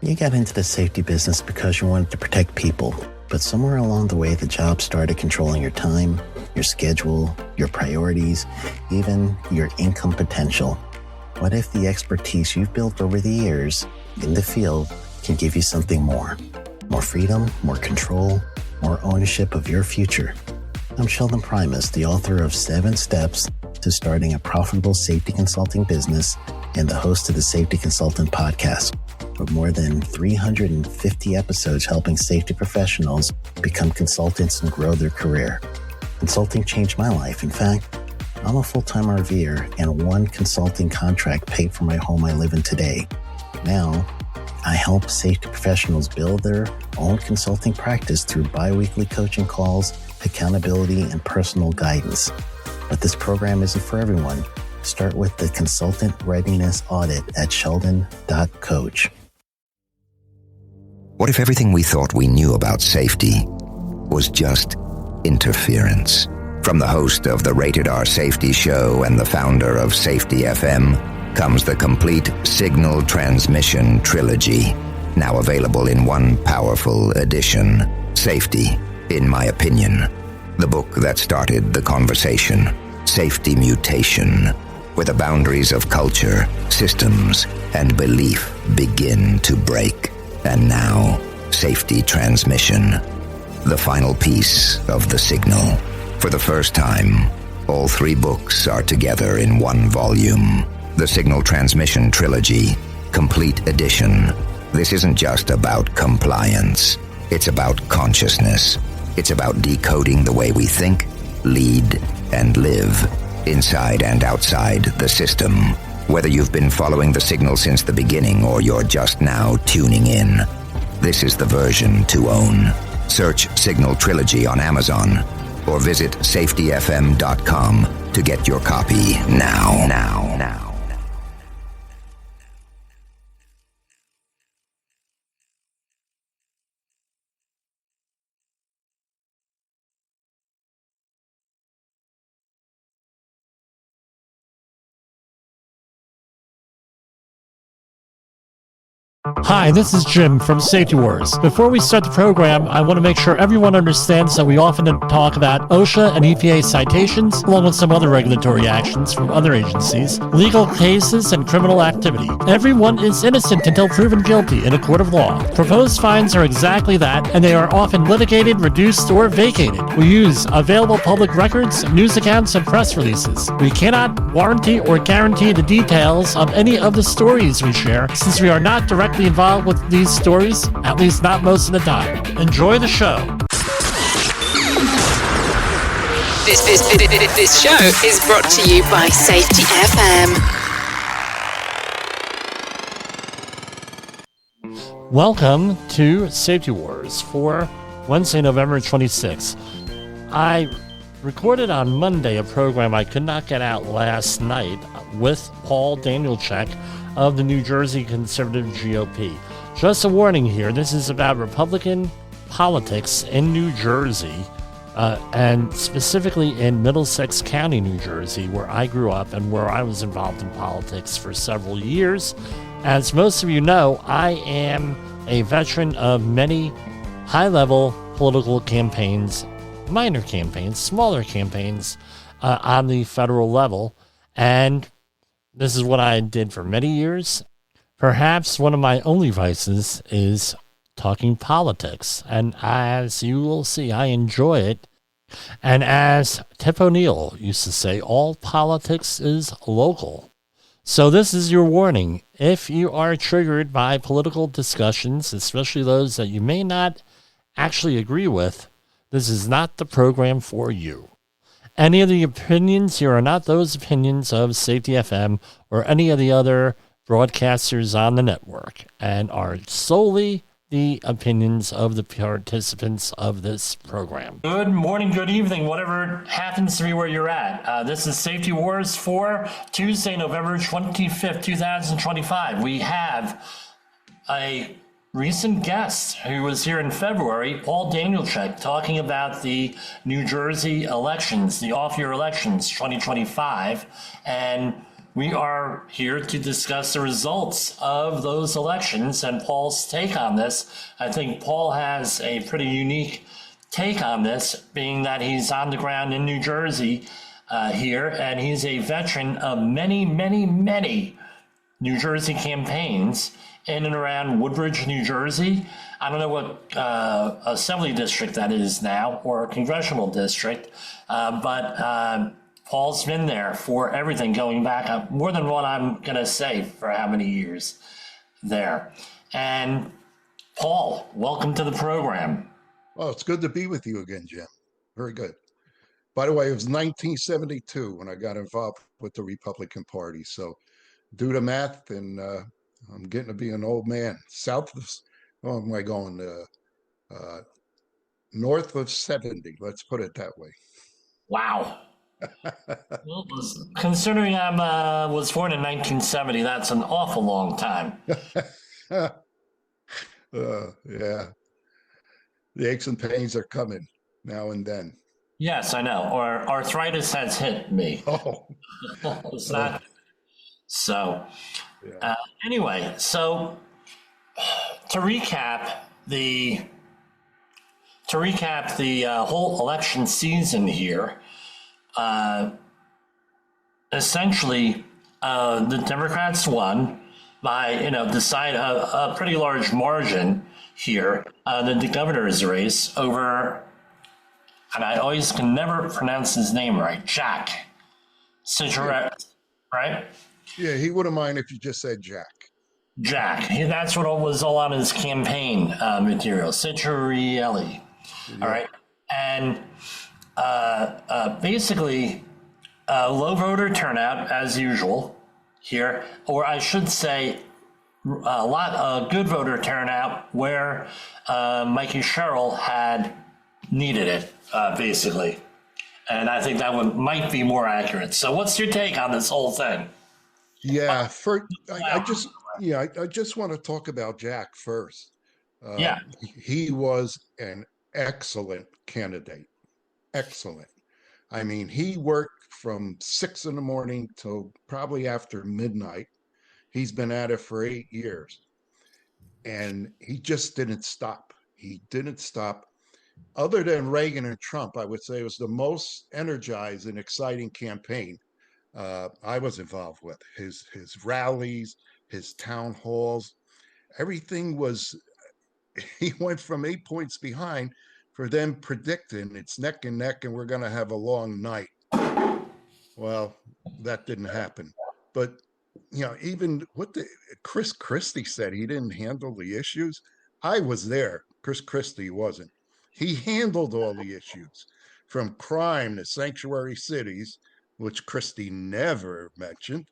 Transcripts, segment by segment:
You got into the safety business because you wanted to protect people, but somewhere along the way, the job started controlling your time, your schedule, your priorities, even your income potential. What if the expertise you've built over the years in the field can give you something more? More freedom, more control, more ownership of your future. I'm Sheldon Primus, the author of 7 Steps to Starting a Profitable Safety Consulting Business and the host of the Safety Consultant Podcast, with more than 350 episodes helping safety professionals become consultants and grow their career. Consulting changed my life. In fact, I'm a full-time RVer, and one consulting contract paid for my home I live in today. Now, I help safety professionals build their own consulting practice through bi-weekly coaching calls, accountability, and personal guidance. But this program isn't for everyone. Start with the Consultant Readiness Audit at sheldon.coach. What if everything we thought we knew about safety was just interference? From the host of the Rated R Safety Show and the founder of Safety FM comes the complete Signal Transmission Trilogy, now available in one powerful edition. Safety, in my opinion, the book that started the conversation. Safety Mutation, where the boundaries of culture, systems, and belief begin to break. And now, Safety Transmission, the final piece of the signal. For the first time, all 3 books are together in one volume. The Signal Transmission Trilogy, Complete Edition. This isn't just about compliance. It's about consciousness. It's about decoding the way we think, lead, and live, inside and outside the system. Whether you've been following the signal since the beginning or you're just now tuning in, this is the version to own. Search Signal Trilogy on Amazon or visit safetyfm.com to get your copy now. Hi, this is Jim from Safety Wars. Before we start the program, I want to make sure everyone understands that we often talk about OSHA and EPA citations, along with some other regulatory actions from other agencies, legal cases, and criminal activity. Everyone is innocent until proven guilty in a court of law. Proposed fines are exactly that, and they are often litigated, reduced, or vacated. We use available public records, news accounts, and press releases. We cannot warranty or guarantee the details of any of the stories we share, since we are not directly involved with these stories, at least not most of the time. Enjoy the show. This show is brought to you by Safety FM. Welcome to Safety Wars for Wednesday, November 26th. I recorded on Monday a program I could not get out last night with Paul Danielczyk of the New Jersey Conservative GOP. Just a warning here, this is about Republican politics in New Jersey, and specifically in Middlesex County, New Jersey, where I grew up and where I was involved in politics for several years. As most of you know, I am a veteran of many high-level political campaigns, minor campaigns, smaller campaigns on the federal level, and this is what I did for many years. Perhaps one of my only vices is talking politics. And as you will see, I enjoy it. And as Tip O'Neill used to say, all politics is local. So this is your warning. If you are triggered by political discussions, especially those that you may not actually agree with, this is not the program for you. Any of the opinions here are not those opinions of Safety FM or any of the other broadcasters on the network, and are solely the opinions of the participants of this program. Good morning, good evening, whatever happens to be where you're at. This is Safety Wars for Tuesday, November 25th, 2025. We have a recent guest who was here in February, Paul Danielczyk, talking about the New Jersey elections, the off-year elections, 2025, and we are here to discuss the results of those elections and Paul's take on this. I think Paul has a pretty unique take on this, being that he's on the ground in New Jersey here, and he's a veteran of many, many, many New Jersey campaigns in and around Woodbridge, New Jersey. I don't know what assembly district that is now, or congressional district, but Paul's been there for everything, going back more than what I'm going to say for how many years there. And Paul, welcome to the program. Well, it's good to be with you again, Jim. Very good. By the way, it was 1972 when I got involved with the Republican Party. So do the math, and I'm getting to be an old man. Oh, am I going? North of 70, let's put it that way. Wow. Well, considering I was born in 1970, that's an awful long time. Yeah. The aches and pains are coming now and then. Yes, I know. Or arthritis has hit me. Oh. It's not. So, anyway, so to recap the whole election season here, essentially, the Democrats won by a pretty large margin here. The governor's race over, and I always can never pronounce his name right, Jack Cigaret, right? Yeah, he wouldn't mind if you just said Jack. Jack. That's what was all on his campaign material. Cigaret. All right. And basically, low voter turnout as usual here, or I should say a lot of good voter turnout where Mikey Sherrill had needed it, basically. And I think that one might be more accurate. So what's your take on this whole thing? Yeah, I just want to talk about Jack first. He was an excellent candidate. Excellent. I mean, he worked from 6 a.m. till probably after midnight. He's been at it for 8 years. And he just didn't stop. He didn't stop. Other than Reagan and Trump, I would say it was the most energized and exciting campaign I was involved with. His rallies, his town halls, everything was, he went from 8 points behind for them predicting it's neck and neck and we're going to have a long night. Well, that didn't happen. But, even what Chris Christie said, he didn't handle the issues. I was there. Chris Christie wasn't. He handled all the issues, from crime to sanctuary cities, which Christie never mentioned,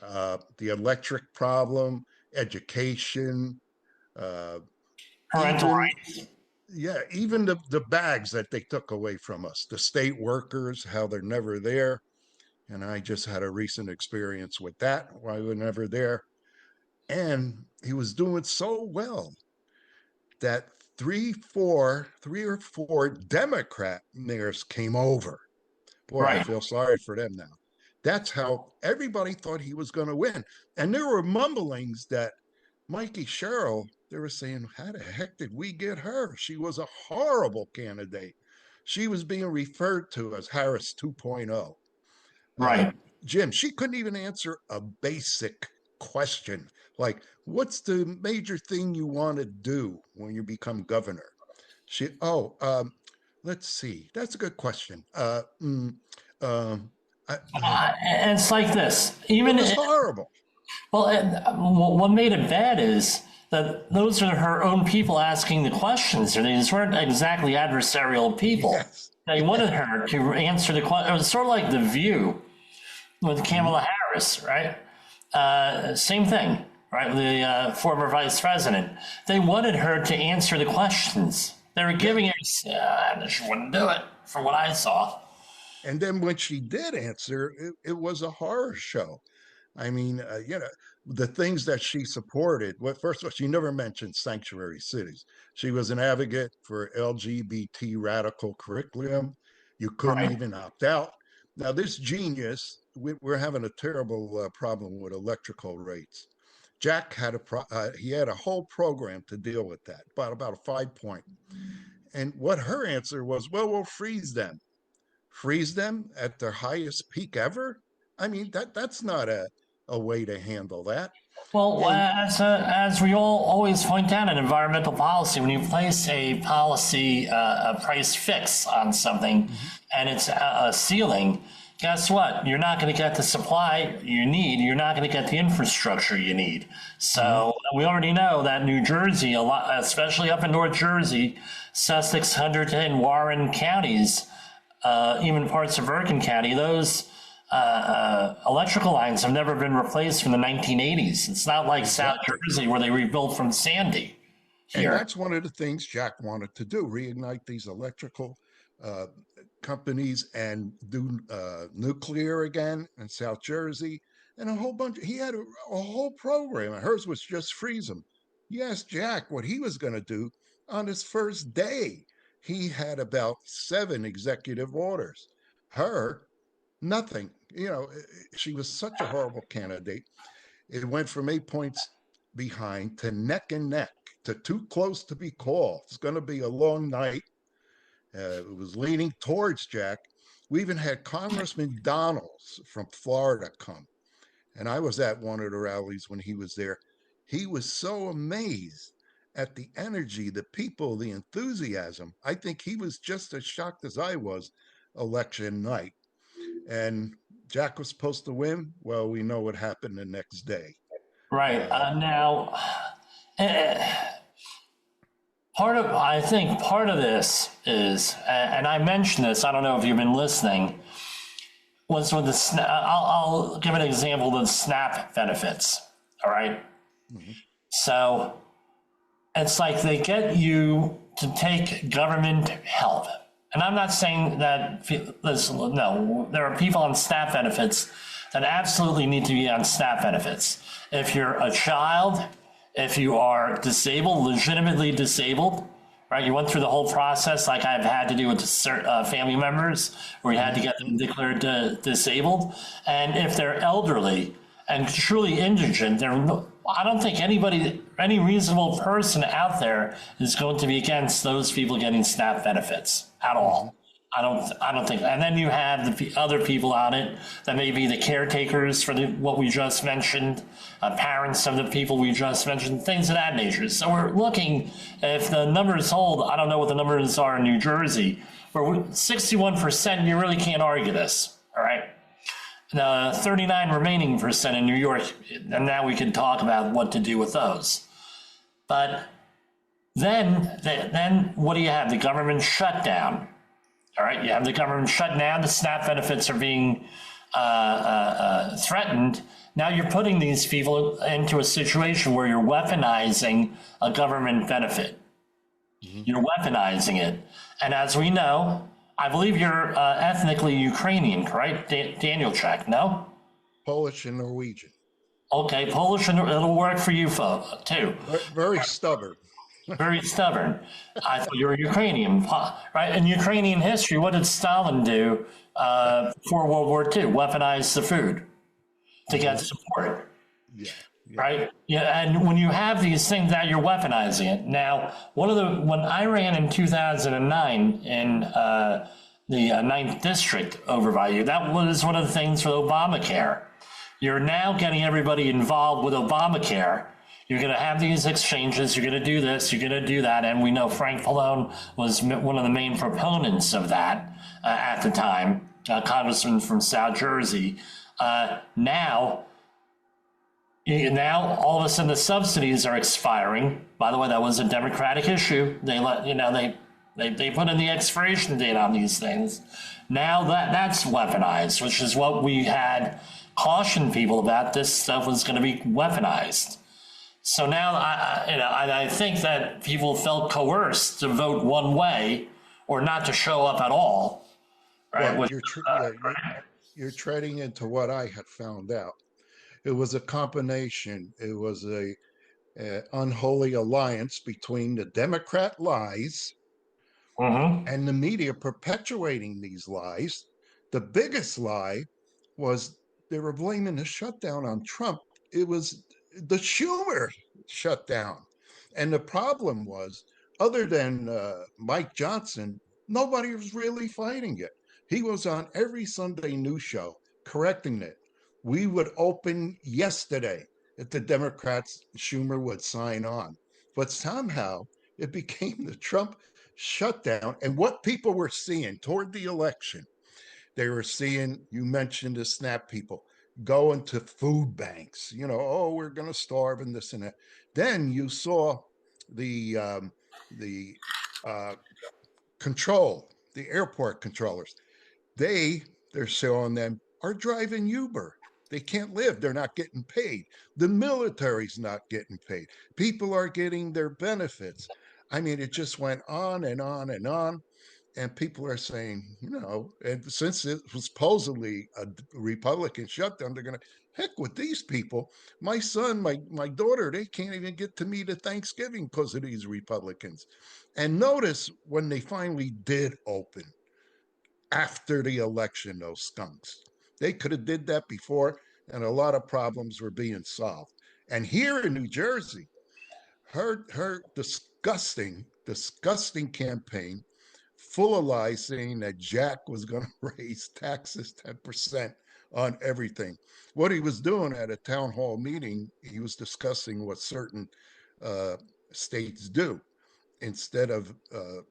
the electric problem, education, Parental rights. Yeah, even the bags that they took away from us, the state workers, how they're never there. And I just had a recent experience with that, why we're never there. And he was doing so well that three or four Democrat mayors came over. Boy, right. I feel sorry for them now. That's how everybody thought he was going to win. And there were mumblings that Mikey Sherrill, they were saying, how the heck did we get her? She was a horrible candidate. She was being referred to as Harris 2.0. Right. Jim, she couldn't even answer a basic question like, what's the major thing you want to do when you become governor? Let's see. That's a good question. And it's like this. Even it's horrible. Well, what made it bad is that those are her own people asking the questions. These weren't exactly adversarial people. Yes. They wanted her to answer the question. It was sort of like The View with Kamala Harris, right? Same thing, right? The former vice president. They wanted her to answer the questions. They were giving her, she wouldn't do it, from what I saw. And then when she did answer, it was a horror show. I mean, the things that she supported. Well, first of all, she never mentioned sanctuary cities. She was an advocate for LGBT radical curriculum. You couldn't even opt out. Now, this genius we're having a terrible problem with electrical rates. Jack had he had a whole program to deal with that, about a 5 point. And what her answer was, well, we'll freeze them at their highest peak ever. I mean, that's not a way to handle that. Well, And as we all always point out in environmental policy, when you place a policy, a price fix on something, and it's a ceiling, guess what? You're not going to get the supply you need. You're not going to get the infrastructure you need. So we already know that New Jersey, a lot, especially up in North Jersey, Sussex, Hunterdon, Warren counties, even parts of Bergen County, those electrical lines have never been replaced from the 1980s. It's not like South Jersey where they rebuilt from Sandy. And that's one of the things Jack wanted to do, reignite these electrical companies and do nuclear again in South Jersey and a whole bunch. He had a whole program. Hers was just freeze them. You asked Jack what he was going to do on his first day. He had about 7 executive orders. Her, nothing. You know, she was such a horrible candidate. It went from 8 points behind to neck and neck to too close to be called. It's going to be a long night. It was leaning towards Jack. We even had Congressman Donalds from Florida come. And I was at one of the rallies when he was there. He was so amazed at the energy, the people, the enthusiasm. I think he was just as shocked as I was election night. And Jack was supposed to win. Well, we know what happened the next day. Right. Now, I think part of this is, and I mentioned this, I don't know if you've been listening, was with the, I'll give an example of the SNAP benefits. All right. So it's like they get you to take government help. And I'm not saying that, no, there are people on SNAP benefits that absolutely need to be on SNAP benefits. If you're a child, if you are disabled, legitimately disabled, right? You went through the whole process like I've had to do with family members where you had to get them declared disabled. And if they're elderly and truly indigent, I don't think any reasonable person out there is going to be against those people getting SNAP benefits at all. I don't think. And then you have the other people on it that may be the caretakers for what we just mentioned, parents of the people we just mentioned, things of that nature. So we're looking, if the numbers hold, I don't know what the numbers are in New Jersey, but 61%, you really can't argue this, all right? The 39 remaining percent in New York, and now we can talk about what to do with those. But then what do you have? The government shutdown. All right, you have the government shut down. The SNAP benefits are being threatened. Now you're putting these people into a situation where you're weaponizing a government benefit. You're weaponizing it. And as we know, I believe you're ethnically Ukrainian, correct? Danielczyk, no? Polish and Norwegian. Okay, Polish, and it'll work for you too. Very stubborn. Very stubborn. I thought you were Ukrainian, right? In Ukrainian history, what did Stalin do before World War II? Weaponize the food to get support. Yeah. Right? Yeah, and when you have these things, now you're weaponizing it. Now, when I ran in 2009 in the 9th District over by you, that was one of the things with Obamacare. You're now getting everybody involved with Obamacare. You're going to have these exchanges, you're going to do this, you're going to do that, and we know Frank Pallone was one of the main proponents of that at the time, congressman from South Jersey. Now, all of a sudden the subsidies are expiring. By the way, that was a Democratic issue. They put in the expiration date on these things. Now that's weaponized, which is what we had cautioned people about. This stuff was going to be weaponized. So now I think that people felt coerced to vote one way or not to show up at all. Right? Well, you're treading into what I had found out. It was a combination. It was a unholy alliance between the Democrat lies and the media perpetuating these lies. The biggest lie was they were blaming the shutdown on Trump. It was the Schumer shutdown. And the problem was, other than Mike Johnson, nobody was really fighting it. He was on every Sunday news show correcting it. We would open yesterday if the Democrats, Schumer would sign on. But somehow it became the Trump shutdown. And what people were seeing toward the election, they were seeing, you mentioned the SNAP people going to food banks, oh, we're going to starve and this and that. Then you saw the the uh, the airport controllers. They're showing them are driving Uber. They can't live. They're not getting paid. The military's not getting paid. People are getting their benefits. I mean, it just went on and on and on. And people are saying, and since it was supposedly a Republican shutdown, they're going to heck with these people. My son, my daughter, they can't even get to me to Thanksgiving because of these Republicans. And notice when they finally did open after the election, those skunks. They could have did that before, and a lot of problems were being solved. And here in New Jersey, her disgusting campaign, full of lies, saying that Jack was going to raise taxes 10% on everything. What he was doing at a town hall meeting, he was discussing what certain uh, states do. Instead of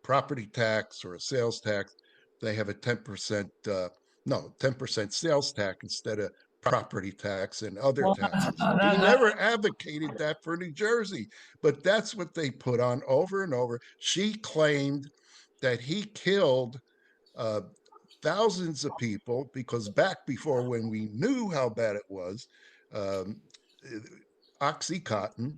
property tax or a sales tax, they have a 10%, 10% sales tax instead of property tax and other Well, taxes. He never advocated that for New Jersey, but that's what they put on over and over. She claimed that he killed uh, thousands of people because back before, when we knew how bad it was, um, Oxycontin,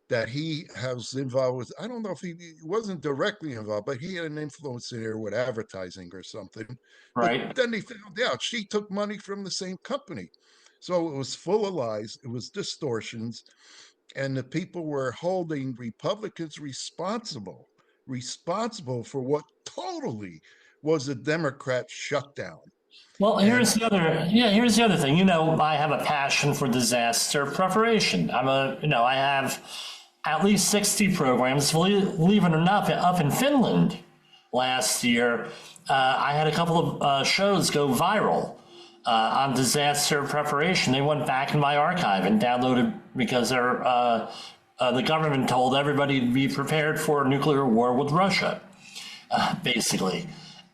that he has involved with, I don't know if he wasn't directly involved, but he had an influence in there with advertising or something. But right. then they found out she took money from the same company. So it was full of lies, it was distortions, and the people were holding Republicans responsible for what totally was a Democrat shutdown. Well, And here's the other thing. I have a passion for disaster preparation. I have at least 60 programs. Believe it or not, up in Finland last year, I had a couple of shows go viral on disaster preparation. They went back in my archive and downloaded because the government told everybody to be prepared for a nuclear war with Russia, basically.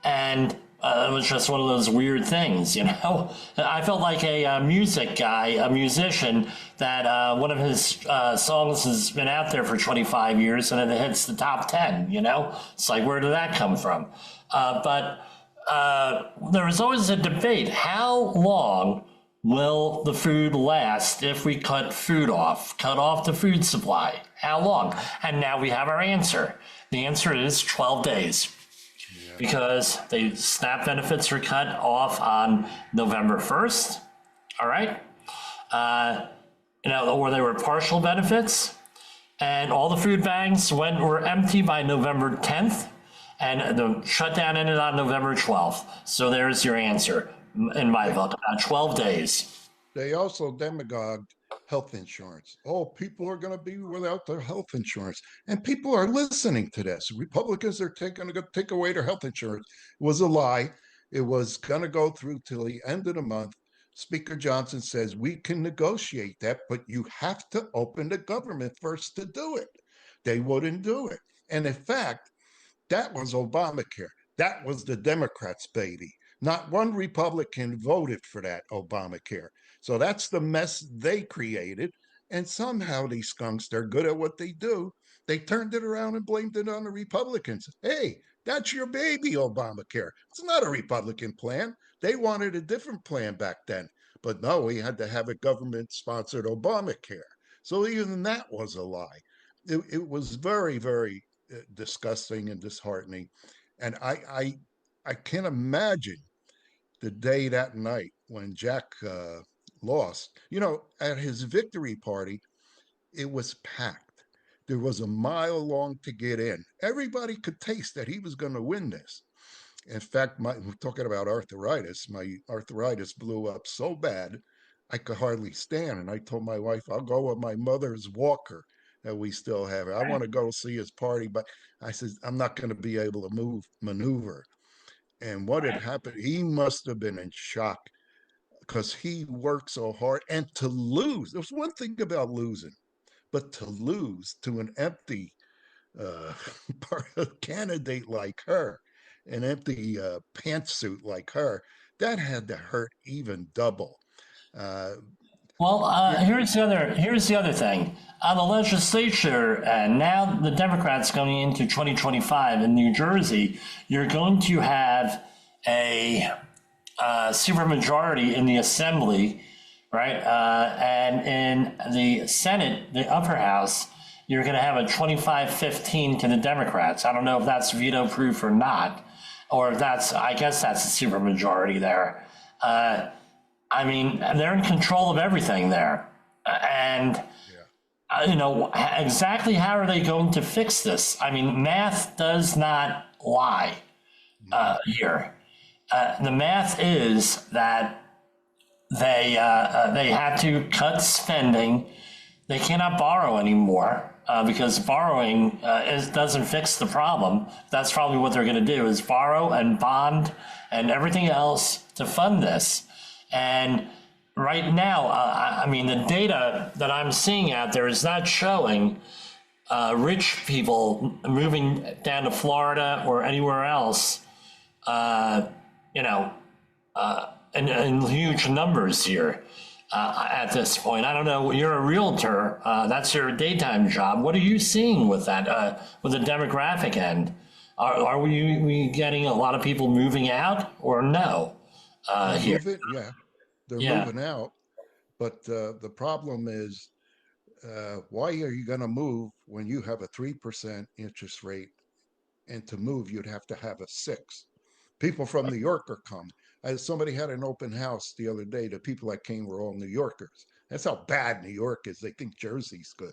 And it was just one of those weird things, I felt like a music guy, a musician, that one of his songs has been out there for 25 years and it hits the top 10, It's like, where did that come from? But there was always a debate. How long will the food last if we cut off the food supply? How long? And now we have our answer. The answer is 12 days. Because the SNAP benefits were cut off on November 1st, all right? Or they were partial benefits, and all the food banks were empty by November 10th, and the shutdown ended on November 12th. So there's your answer, in my book, about 12 days. They also demagogued health insurance. Oh, people are going to be without their health insurance. And people are listening to this. Republicans are going to take away their health insurance. It was a lie. It was going to go through till the end of the month. Speaker Johnson says we can negotiate that, but you have to open the government first to do it. They wouldn't do it. And in fact, that was Obamacare. That was the Democrats' baby. Not one Republican voted for that Obamacare. So that's the mess they created. And somehow these skunks, they're good at what they do. They turned it around and blamed it on the Republicans. Hey, that's your baby, Obamacare. It's not a Republican plan. They wanted a different plan back then. But no, we had to have a government-sponsored Obamacare. So even that was a lie. It was very, very disgusting and disheartening. And I can't imagine the day that night when Jack lost. At his victory party, it was packed. There was a mile long to get in. Everybody could taste that he was going to win this. In fact, we're talking about arthritis. My arthritis blew up so bad I could hardly stand. And I told my wife, I'll go with my mother's walker that we still have. I want to go see his party, but I said, I'm not going to be able to maneuver. And what had happened, he must have been in shock because he worked so hard. And to lose, there's one thing about losing, but to lose to an empty uh, candidate like her, an empty pantsuit like her, that had to hurt even double. Uh, Well, here's the other thing. On the legislature, now the Democrats going into 2025 in New Jersey, you're going to have a supermajority in the Assembly, right? And in the Senate, the upper house, you're going to have a 25-15 to the Democrats. I don't know if that's veto-proof or not, or if I guess that's a supermajority there. I mean, they're in control of everything there. And, exactly how are they going to fix this? I mean, math does not lie here. The math is that they had to cut spending. They cannot borrow anymore because borrowing doesn't fix the problem. That's probably what they're going to do, is borrow and bond and everything else to fund this. And right now, I mean, the data that I'm seeing out there is not showing rich people moving down to Florida or anywhere else, in huge numbers here at this point. I don't know. You're a realtor. That's your daytime job. What are you seeing with that, with the demographic end? Are we getting a lot of people moving out or no? Here. They're moving out, but the problem is, why are you going to move when you have a 3% interest rate, and to move you'd have to have a 6? People from New York are coming. Somebody had an open house the other day. The people that came were all New Yorkers. That's how bad New York is. They think Jersey's good,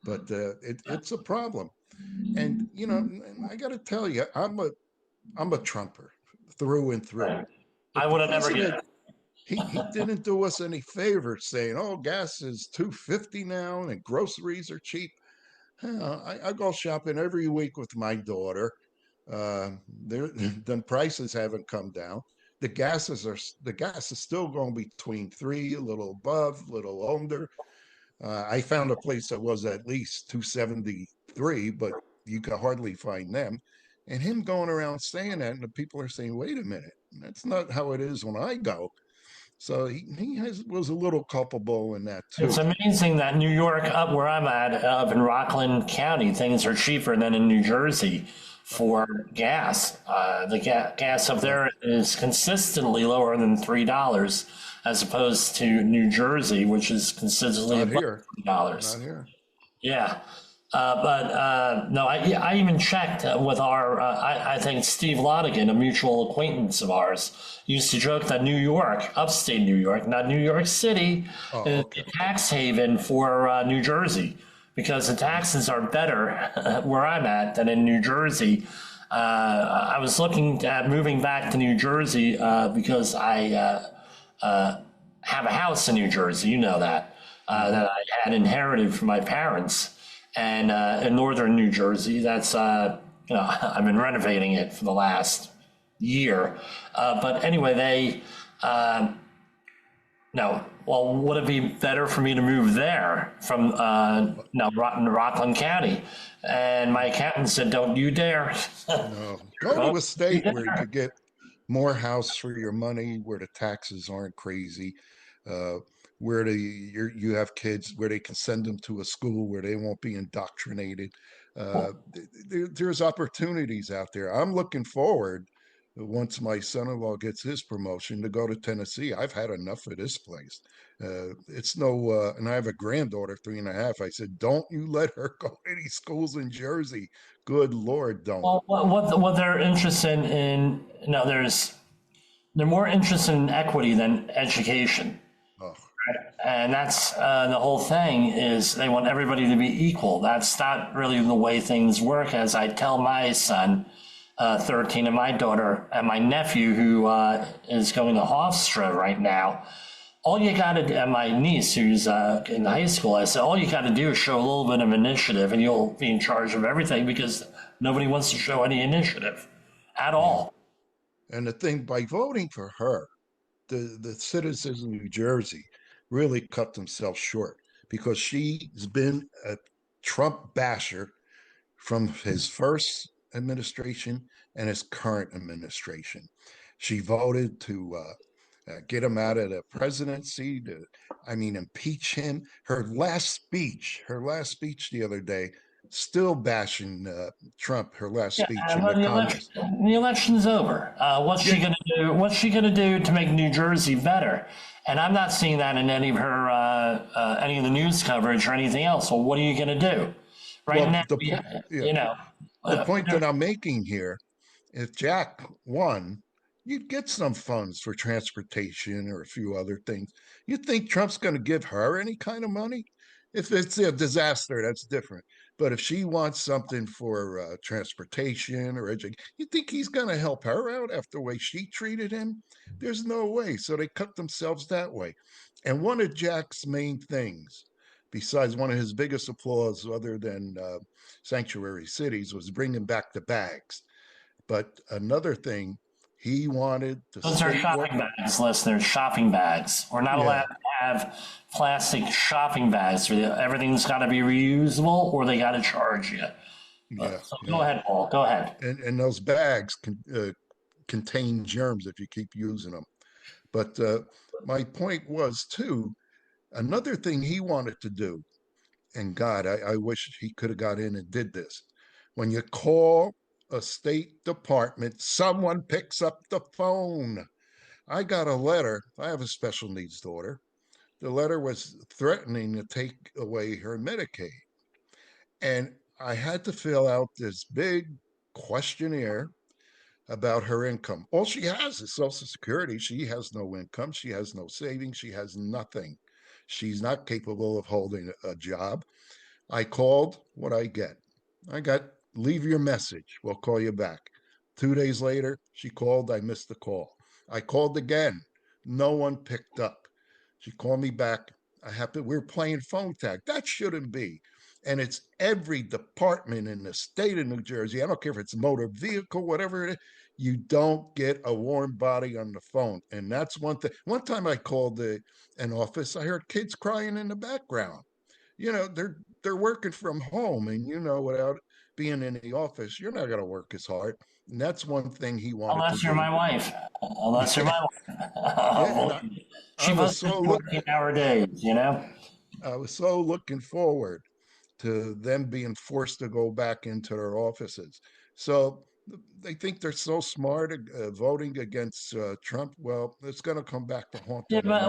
but it's a problem. And I got to tell you, I'm a Trumper through and through. I would have never guessed. He didn't do us any favors saying, "Oh, gas is $2.50 now and groceries are cheap." I go shopping every week with my daughter. The prices haven't come down. The gas is still going between $3, a little above, a little under. I found a place that was at least $2.73, but you could hardly find them. And him going around saying that, and the people are saying, "Wait a minute, that's not how it is when I go." So he was a little culpable in that too. It's amazing that New York, up where I'm at, up in Rockland County, things are cheaper than in New Jersey for gas. The gas up there is consistently lower than $3, as opposed to New Jersey, which is consistently above $3. Not here. Yeah. No, I even checked with our, I think Steve Lodigan, a mutual acquaintance of ours, used to joke that New York, upstate New York, not New York City, is a tax haven for New Jersey, because the taxes are better where I'm at than in New Jersey. I was looking at moving back to New Jersey because I have a house in New Jersey, you know that I had inherited from my parents. And in northern New Jersey, that's, I've been renovating it for the last year. But anyway, would it be better for me to move there from Rockland County? And my accountant said, "Don't you dare." No, go to a state where you could get more house for your money, where the taxes aren't crazy. Where you have kids where they can send them to a school where they won't be indoctrinated. There's opportunities out there. I'm looking forward, once my son-in-law gets his promotion, to go to Tennessee. I've had enough of this place. It's no, and I have a granddaughter, 3.5. I said, "Don't you let her go to any schools in Jersey. Good Lord, don't." Well, what they're interested in, they're more interested in equity than education. Oh. And that's the whole thing, is they want everybody to be equal. That's not really the way things work, as I tell my son, 13, and my daughter, and my nephew, who is going to Hofstra right now. all you got to do, and my niece who's in high school, I said, all you got to do is show a little bit of initiative and you'll be in charge of everything, because nobody wants to show any initiative at all. And the thing, by voting for her, the citizens of New Jersey really cut themselves short, because she's been a Trump basher from his first administration and his current administration. She voted to get him out of the presidency, impeach him. Her last speech the other day, still bashing Trump. Her last speech in the Congress. The election's over. What's she going to do? What's she going to do to make New Jersey better? And I'm not seeing that in any of her, any of the news coverage or anything else. Well, what are you going to do? The point that I'm making here, if Jack won, you'd get some funds for transportation or a few other things. You think Trump's going to give her any kind of money? If it's a disaster, that's different. But if she wants something for transportation or education, you think he's going to help her out after the way she treated him? There's no way. So they cut themselves that way. And one of Jack's main things, besides one of his biggest applause other than sanctuary cities, was bringing back the bags. But another thing, he wanted to... Those are shopping bags, listeners, shopping bags. We're not allowed to have plastic shopping bags. Everything's got to be reusable, or they got to charge you. Go ahead, Paul. Go ahead. And those bags contain germs if you keep using them. But my point was, too, another thing he wanted to do, and God, I wish he could have got in and did this. When you call a State Department, someone picks up the phone. I got a letter. I have a special needs daughter. The letter was threatening to take away her Medicaid. And I had to fill out this big questionnaire about her income. All she has is Social Security. She has no income. She has no savings. She has nothing. She's not capable of holding a job. I called. What I get? I got, leave your message. We'll call you back. 2 days later, she called. I missed the call. I called again. No one picked up. She called me back. We're playing phone tag. That shouldn't be. And it's every department in the state of New Jersey. I don't care if it's motor vehicle, whatever it is. You don't get a warm body on the phone. And that's one thing. One time I called an office. I heard kids crying in the background. You know, they're working from home, and without being in the office, you're not going to work as hard. And that's one thing he wanted. Unless you're my wife. Unless you're my wife. She must be 14-hour days, I was so looking forward to them being forced to go back into their offices. So they think they're so smart voting against Trump. Well, it's going to come back to haunt them. Yeah,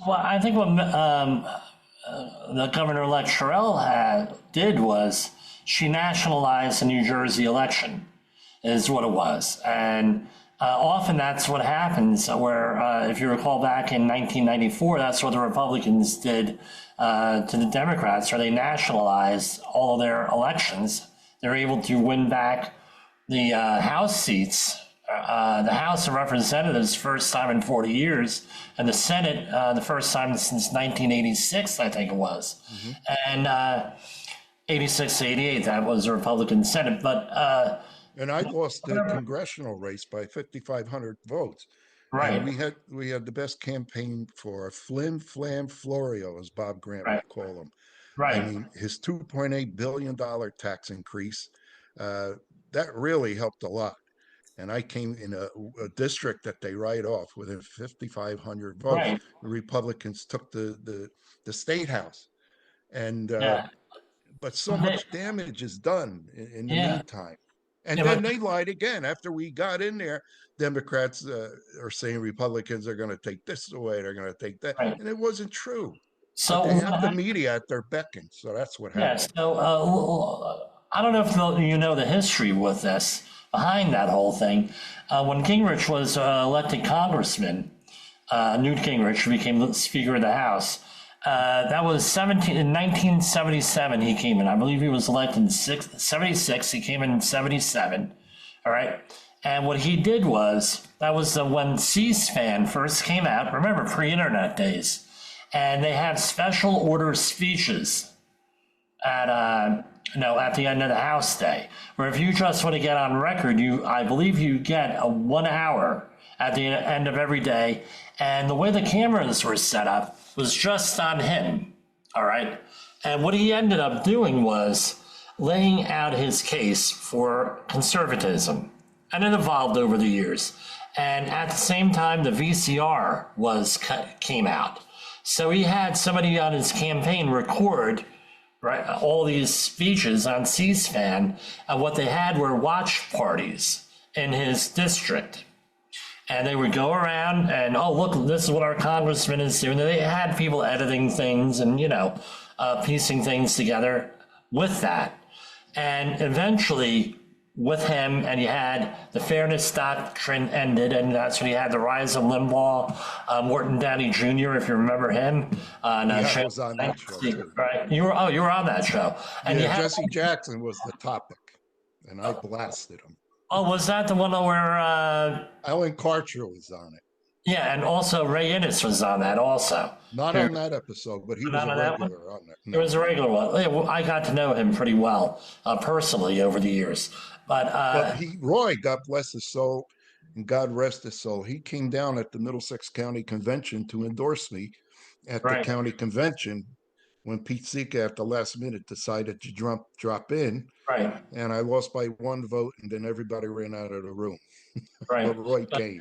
but I think what the governor-elect Sherrill did was she nationalized the New Jersey election, is what it was. And often that's what happens, where if you recall back in 1994, that's what the Republicans did to the Democrats, or they nationalized all of their elections. They're able to win back the House seats, the House of Representatives, first time in 40 years, and the Senate, the first time since 1986, I think it was. Mm-hmm. And 86 to 88, that was a Republican Senate. But and I lost the congressional race by 5,500 votes. Right. And we had the best campaign for Flim Flam Florio, as Bob Grant would call him. Right. I mean, his $2.8 billion tax increase, that really helped a lot. And I came in a district that they write off within 5,500 votes. Right. The Republicans took the state house. And but so much damage is done in the meantime. And then they lied again. After we got in there, Democrats are saying Republicans are going to take this away, they're going to take that. Right. And it wasn't true. So but they have the media at their beckon. So that's what happened. Yeah, so I don't know if you know the history with this, behind that whole thing. When Gingrich was elected congressman, Newt Gingrich became the Speaker of the House. That was in 1977 he came in. I believe he was elected in 76. He came in 77. All right. And what he did was, that was when C-SPAN first came out, remember, pre-internet days, and they had special order speeches at at the end of the House Day, where if you just want to get on record, I believe you get a 1 hour at the end of every day. And the way the cameras were set up was just on him. All right. And what he ended up doing was laying out his case for conservatism. And it evolved over the years. And at the same time, the VCR came out. So he had somebody on his campaign record all these speeches on C-SPAN, and what they had were watch parties in his district. And they would go around and, oh, look, this is what our congressman is doing. They had people editing things and, piecing things together with that. And eventually, with him, and you had the fairness doctrine ended, and that's when you had the rise of Limbaugh, Morton Downey Jr., if you remember him. I was on that show too. Right, you were on that show. And Jesse Jackson was the topic, and I blasted him. Oh, was that the one where Alan Karcher was on it? Yeah, and also Ray Innes was on that also. Not on that episode, but he was a regular on that. No. It was a regular one. I got to know him pretty well personally over the years. But Roy, God bless his soul, and God rest his soul, he came down at the Middlesex County Convention to endorse me at the county convention when Pete Zika at the last minute decided to drop in. Right. And I lost by 1 vote, and then everybody ran out of the room. Right. But Roy came.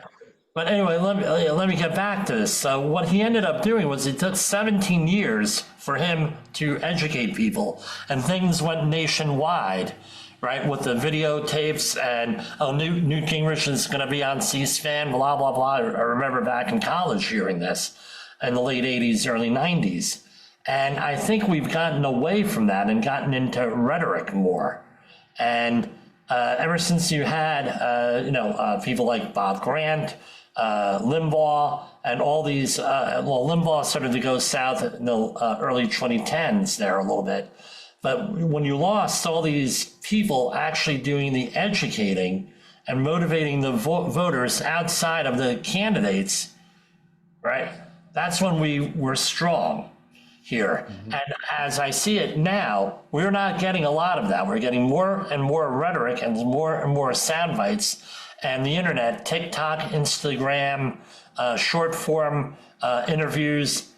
But anyway, let me get back to this. So what he ended up doing was it took 17 years for him to educate people, and things went nationwide. Right, with the videotapes and Newt Gingrich is going to be on C-SPAN, blah, blah, blah. I remember back in college hearing this in the late 80s, early 90s. And I think we've gotten away from that and gotten into rhetoric more. And ever since you had, people like Bob Grant, Limbaugh, and all these, Limbaugh started to go south in the early 2010s there a little bit. But when you lost all these people actually doing the educating and motivating the voters outside of the candidates, right? That's when we were strong here. Mm-hmm. And as I see it now, we're not getting a lot of that. We're getting more and more rhetoric and more sound bites. And the internet, TikTok, Instagram, short form interviews,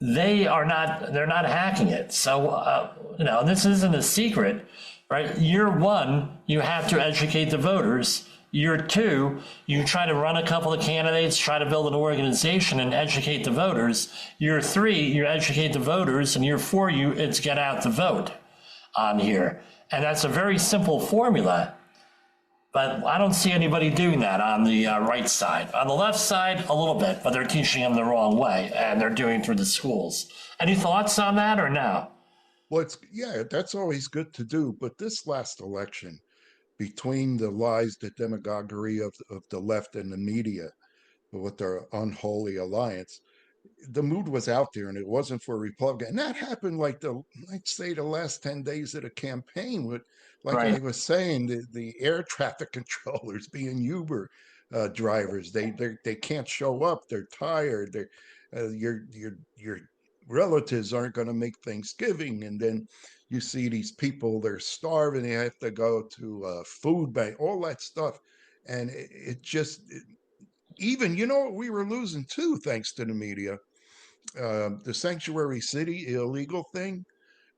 they're not hacking it. So, and this isn't a secret, right? Year 1, you have to educate the voters. Year 2, you try to run a couple of candidates, try to build an organization and educate the voters. Year 3, you educate the voters, and year 4, it's get out the vote on here. And that's a very simple formula. But I don't see anybody doing that on the right side. On the left side, a little bit, but they're teaching them the wrong way, and they're doing it through the schools. Any thoughts on that or no? Well, that's always good to do. But this last election, between the lies, the demagoguery of the left and the media, with their unholy alliance, the mood was out there, and it wasn't for Republican. And that happened I'd say the last 10 days of the campaign with, I was saying, the air traffic controllers being Uber drivers. They can't show up. They're tired. Your relatives aren't going to make Thanksgiving. And then you see these people, they're starving. They have to go to food bank, all that stuff. And even, we were losing too, thanks to the media. The sanctuary city illegal thing,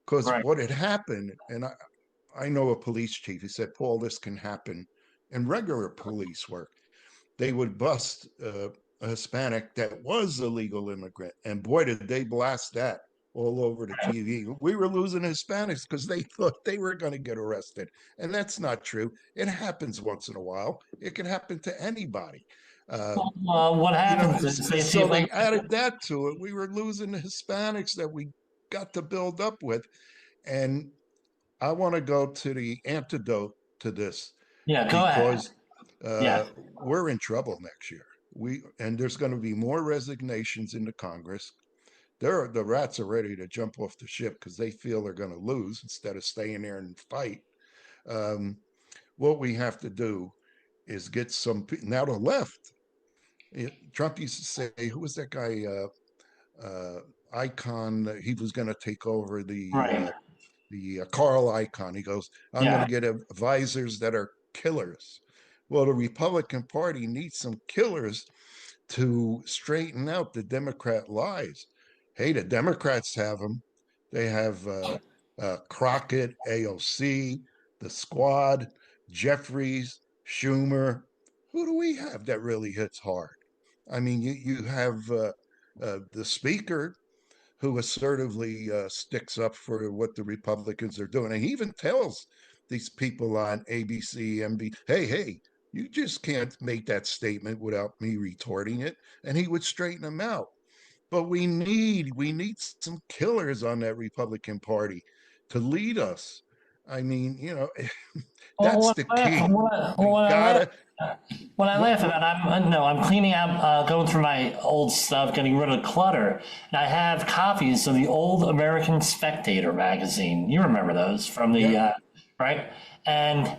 because what had happened, and I know a police chief, he said, Paul, this can happen in regular police work. They would bust a Hispanic that was a legal immigrant, and boy, did they blast that all over the TV. We were losing Hispanics because they thought they were going to get arrested, and that's not true. It happens once in a while. It can happen to anybody. What happens is they added that to it. We were losing the Hispanics that we got to build up with. And I want to go to the antidote to this. Yeah, go ahead. We're in trouble next year. And there's going to be more resignations in the Congress. The rats are ready to jump off the ship because they feel they're going to lose instead of staying there and fight. What we have to do is get some, now the left, Trump used to say, who was that guy, Icahn, he was going to take over the Carl Icahn. He goes, I'm going to get advisors that are killers. Well, the Republican Party needs some killers to straighten out the Democrat lies. Hey, the Democrats have them. They have Crockett, AOC, the Squad, Jeffries, Schumer. Who do we have that really hits hard? I mean, you have the Speaker, who assertively sticks up for what the Republicans are doing. And he even tells these people on ABC, MB, hey, you just can't make that statement without me retorting it. And he would straighten them out. But we need some killers on that Republican Party to lead us. I mean, that's the key. When I laugh about it, I'm cleaning out, going through my old stuff, getting rid of clutter. And I have copies of the old American Spectator magazine. You remember those from the, right? And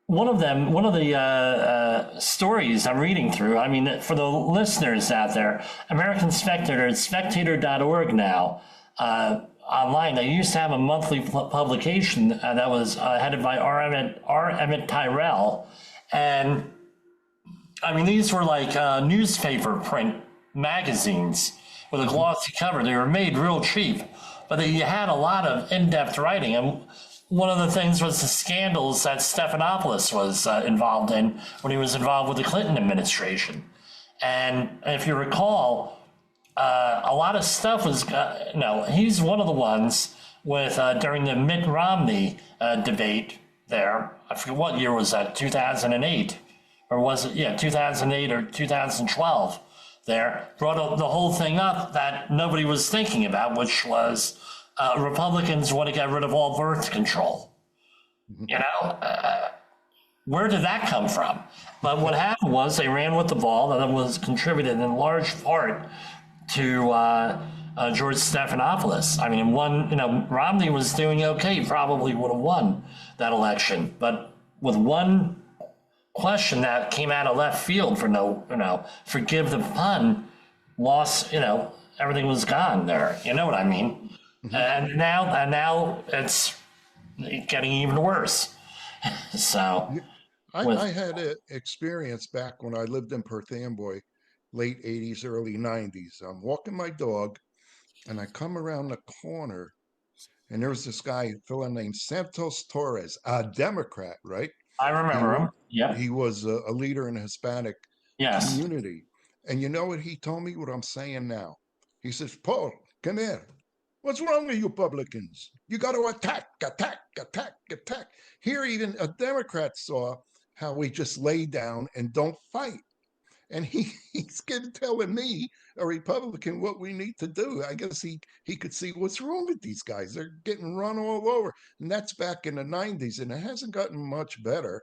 one of the stories I'm reading through, I mean, for the listeners out there, American Spectator, it's spectator.org now. Online, they used to have a monthly publication that was headed by R. Emmett Tyrell. And I mean, these were like newspaper print magazines with a glossy cover. They were made real cheap, but you had a lot of in-depth writing. And one of the things was the scandals that Stephanopoulos was involved in when he was involved with the Clinton administration. And if you recall, a lot of stuff was, he's one of the ones with, during the Mitt Romney debate there, I forget what year was that, 2008, or was it, 2008 or 2012 there, brought up the whole thing up that nobody was thinking about, which was Republicans want to get rid of all birth control. Where did that come from? But what happened was they ran with the ball, and it was contributed in large part to George Stephanopoulos. I mean, Romney was doing okay, he probably would have won that election, but with one question that came out of left field for forgive the pun, lost, everything was gone there. You know what I mean? Mm-hmm. And now it's getting even worse. So I had an experience back when I lived in Perth Amboy, late 80s, early 90s. I'm walking my dog, and I come around the corner, and there's this guy, fellow named Santos Torres, a Democrat, right? I remember him. Yeah. He was a leader in the Hispanic community. And you know what he told me, what I'm saying now? He says, Paul, come here. What's wrong with you Republicans? You got to attack. Here, even a Democrat saw how we just lay down and don't fight. And he's telling me, a Republican, what we need to do. I guess he could see what's wrong with these guys. They're getting run all over. And that's back in the 90s, and it hasn't gotten much better.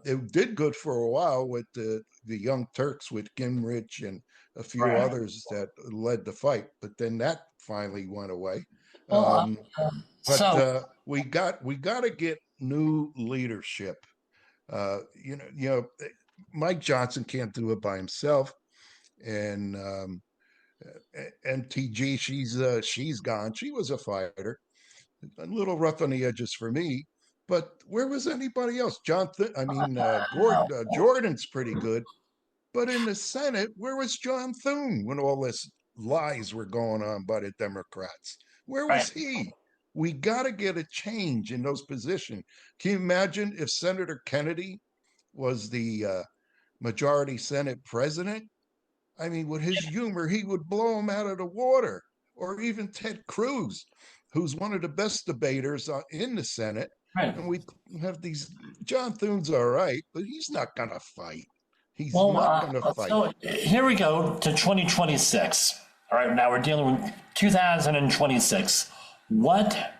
It did good for a while with the Young Turks, with Gingrich and a few others that led the fight. But then that finally went away. We got to get new leadership. Mike Johnson can't do it by himself, and TG, she's gone. She was a fighter, a little rough on the edges for me, but where was anybody else? Jordan's pretty good, but in the Senate, where was John Thune when all this lies were going on by the Democrats? Where was he? We got to get a change in those positions. Can you imagine if Senator Kennedy was the majority Senate president? I mean, with his humor, he would blow him out of the water. Or even Ted Cruz, who's one of the best debaters in the Senate. Right. And we have these, John Thune's all right, but he's not going to fight. He's not going to fight. So here we go to 2026. All right, now we're dealing with 2026. What,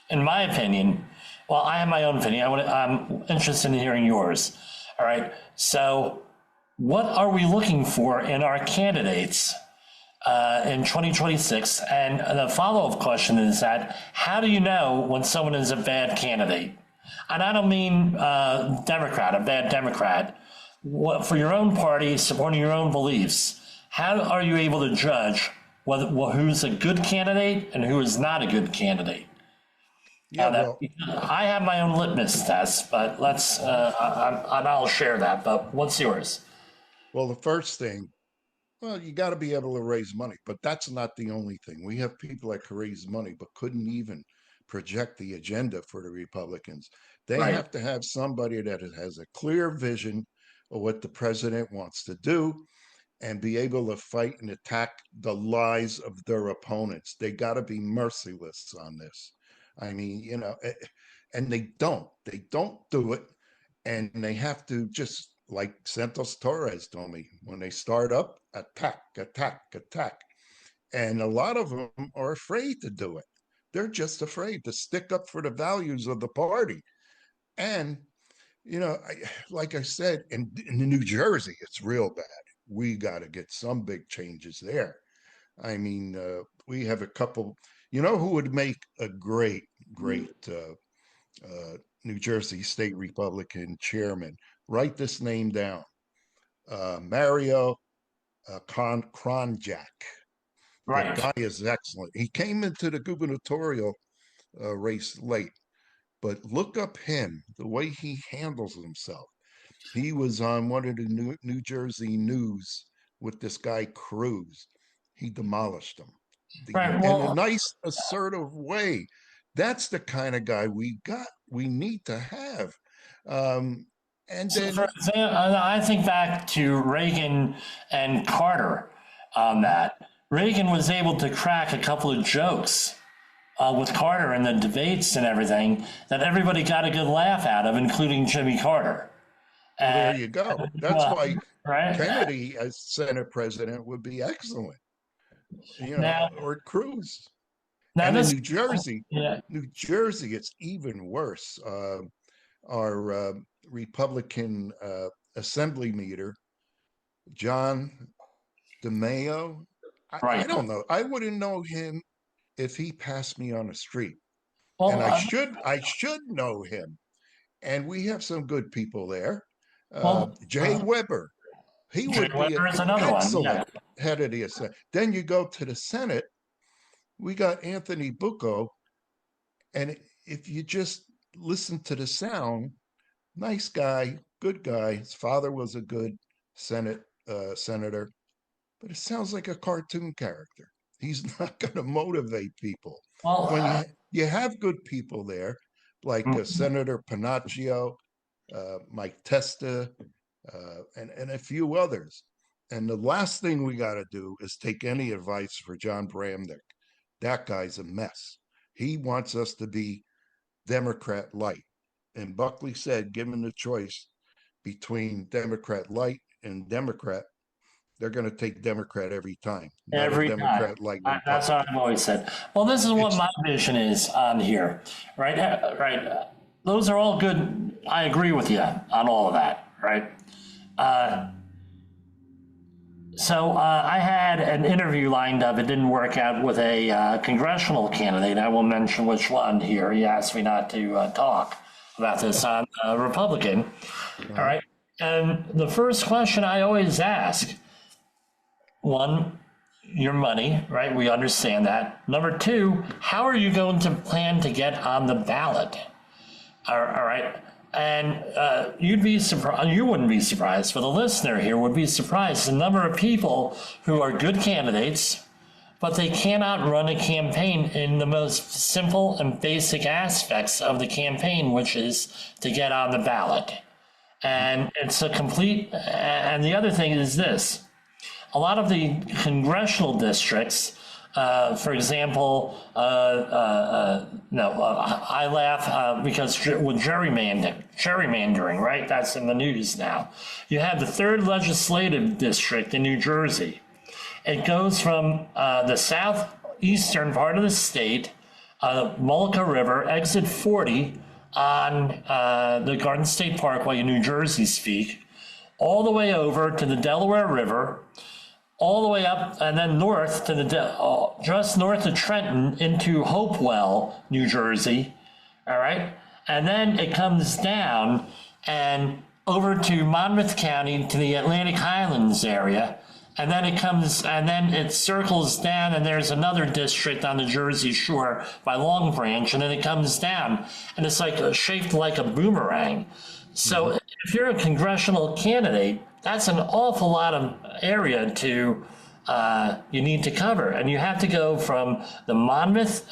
in my opinion, well, I have my own opinion. I'm interested in hearing yours. All right, so what are we looking for in our candidates in 2026? And the follow-up question is that, how do you know when someone is a bad candidate? And I don't mean Democrat, a bad Democrat. For your own party, supporting your own beliefs, how are you able to judge who's a good candidate and who is not a good candidate? Yeah, I have my own litmus test, but I'll share that. But what's yours? well, the first thing, well, you got to be able to raise money, but that's not the only thing. We have people that can raise money, but couldn't even project the agenda for the Republicans. They Right. have to have somebody that has a clear vision of what the president wants to do and be able to fight and attack the lies of their opponents. They got to be merciless on this. I mean, and they don't do it. And they have to, just like Santos Torres told me, when they start up, attack, attack, attack. And a lot of them are afraid to do it. They're just afraid to stick up for the values of the party. And, like I said, in New Jersey, it's real bad. We got to get some big changes there. I mean, we have a couple, who would make a great New Jersey State Republican chairman? Write this name down. Mario Kronjak. Right. That guy is excellent. He came into the gubernatorial race late, but look up him, the way he handles himself. He was on one of the New Jersey news with this guy Cruz. He demolished him Right. in a nice, assertive way. That's the kind of guy we need to have. And then, for example, I think back to Reagan and Carter on that. Reagan was able to crack a couple of jokes with Carter in the debates and everything that everybody got a good laugh out of, including Jimmy Carter. there you go. That's why right? Kennedy as Senate president would be excellent. Or Cruz. And in New Jersey, it's even worse. Our Republican assembly meter, John DeMaio, I don't know. I wouldn't know him if he passed me on the street. Well, and I should know him. And we have some good people there. Jay Weber, he would be an excellent head of the Senate. Then you go to the Senate, we got Anthony Bucco, and if you just listen to the sound, nice guy, good guy. His father was a good senator, but it sounds like a cartoon character. He's not going to motivate people. Well, when you have good people there, like Senator Panaccio, Mike Testa, and a few others. And the last thing we got to do is take any advice for John Bramnick. That guy's a mess. He wants us to be Democrat light. And Buckley said, given the choice between Democrat light and Democrat, they're going to take Democrat every time. Every Democrat time. That's what I've always said. Well, this is what my vision is on here, right? Right. Those are all good. I agree with you on all of that, right? So I had an interview lined up. It didn't work out with a congressional candidate. I won't mention which one here. He asked me not to talk about this on Republican. All right. And the first question I always ask, one, your money, right? We understand that. Number two, how are you going to plan to get on the ballot? All right. And you'd be surprised, you wouldn't be surprised, but the listener here would be surprised the number of people who are good candidates, but they cannot run a campaign in the most simple and basic aspects of the campaign, which is to get on the ballot. And it's a complete, and the other thing is this, a lot of the congressional districts, for example, I laugh because with gerrymandering, right? That's in the news now. You have the 3rd legislative district in New Jersey. It goes from the southeastern part of the state, Mullica River, exit 40 on the Garden State Parkway in New Jersey speak, all the way over to the Delaware River, all the way up and then north to just north of Trenton into Hopewell, New Jersey. All right. and then it comes down and over to Monmouth County to the Atlantic Highlands area. And then it circles down, and there's another district on the Jersey Shore by Long Branch, and then it comes down, and it's like shaped like a boomerang. So if you're a congressional candidate, that's an awful lot of area to you need to cover, and you have to go from the Monmouth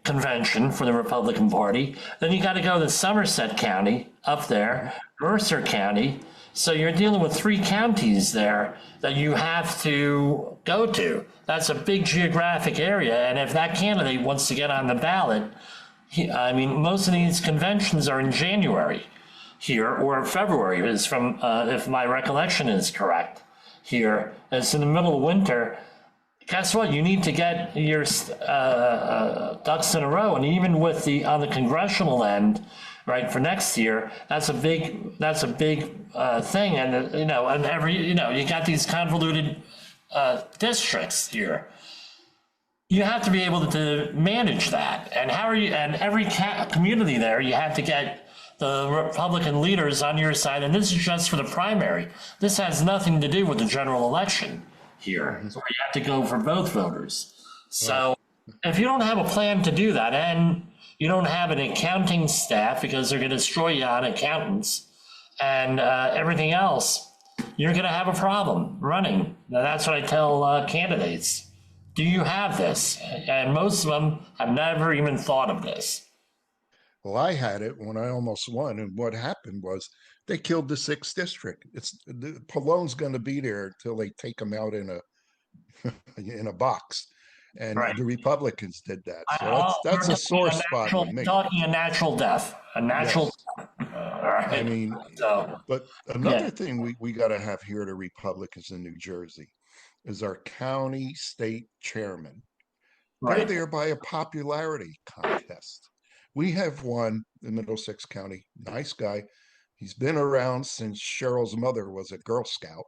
convention for the Republican Party. Then you got to go to Somerset County up there, Mercer County. So you're dealing with 3 counties there that you have to go to. That's a big geographic area. And if that candidate wants to get on the ballot, most of these conventions are in January here, or February is from, if my recollection is correct here. It's in the middle of winter. Guess what? You need to get your ducks in a row, and even on the congressional end, right, for next year, that's a big thing, and you got these convoluted districts here. You have to be able to manage that, and every community there, you have to get the Republican leaders on your side, and this is just for the primary. This has nothing to do with the general election here, where you have to go for both voters. So if you don't have a plan to do that, and you don't have an accounting staff, because they're going to destroy you on accountants and everything else, you're going to have a problem running. Now, that's what I tell candidates. Do you have this? And most of them have never even thought of this. Well, I had it when I almost won, and what happened was they killed the 6th district. Pallone's going to be there until they take him out in a box, and the Republicans did that. So that's a sore spot with me. Talking a natural death, Death. Right. I mean, but another thing we got to have here, the Republicans in New Jersey, is our county state chairman. They're there by a popularity contest. We have one in Middlesex County, nice guy. He's been around since Cheryl's mother was a Girl Scout.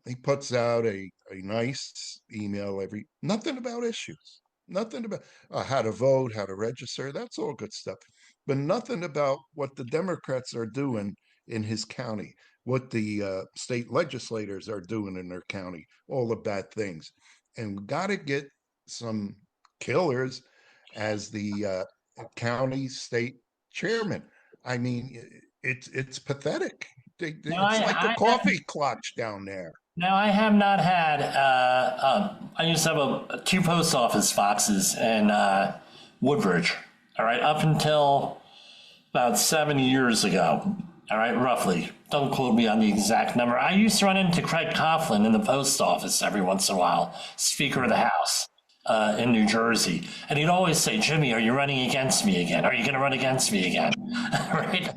He puts out a nice email nothing about issues, nothing about how to vote, how to register. That's all good stuff, but nothing about what the Democrats are doing in his county, what the state legislators are doing in their county, all the bad things. And we got to get some killers as the county state chairman. I mean, it's pathetic. It's like the coffee clutch down there. Now, I have not had, I used to have 2 post office boxes in Woodbridge, all right, up until about 7 years ago, all right, roughly. Don't quote me on the exact number. I used to run into Craig Coughlin in the post office every once in a while, Speaker of the House. In New Jersey, and he'd always say, "Jimmy, are you running against me again? Are you going to run against me again?" Right?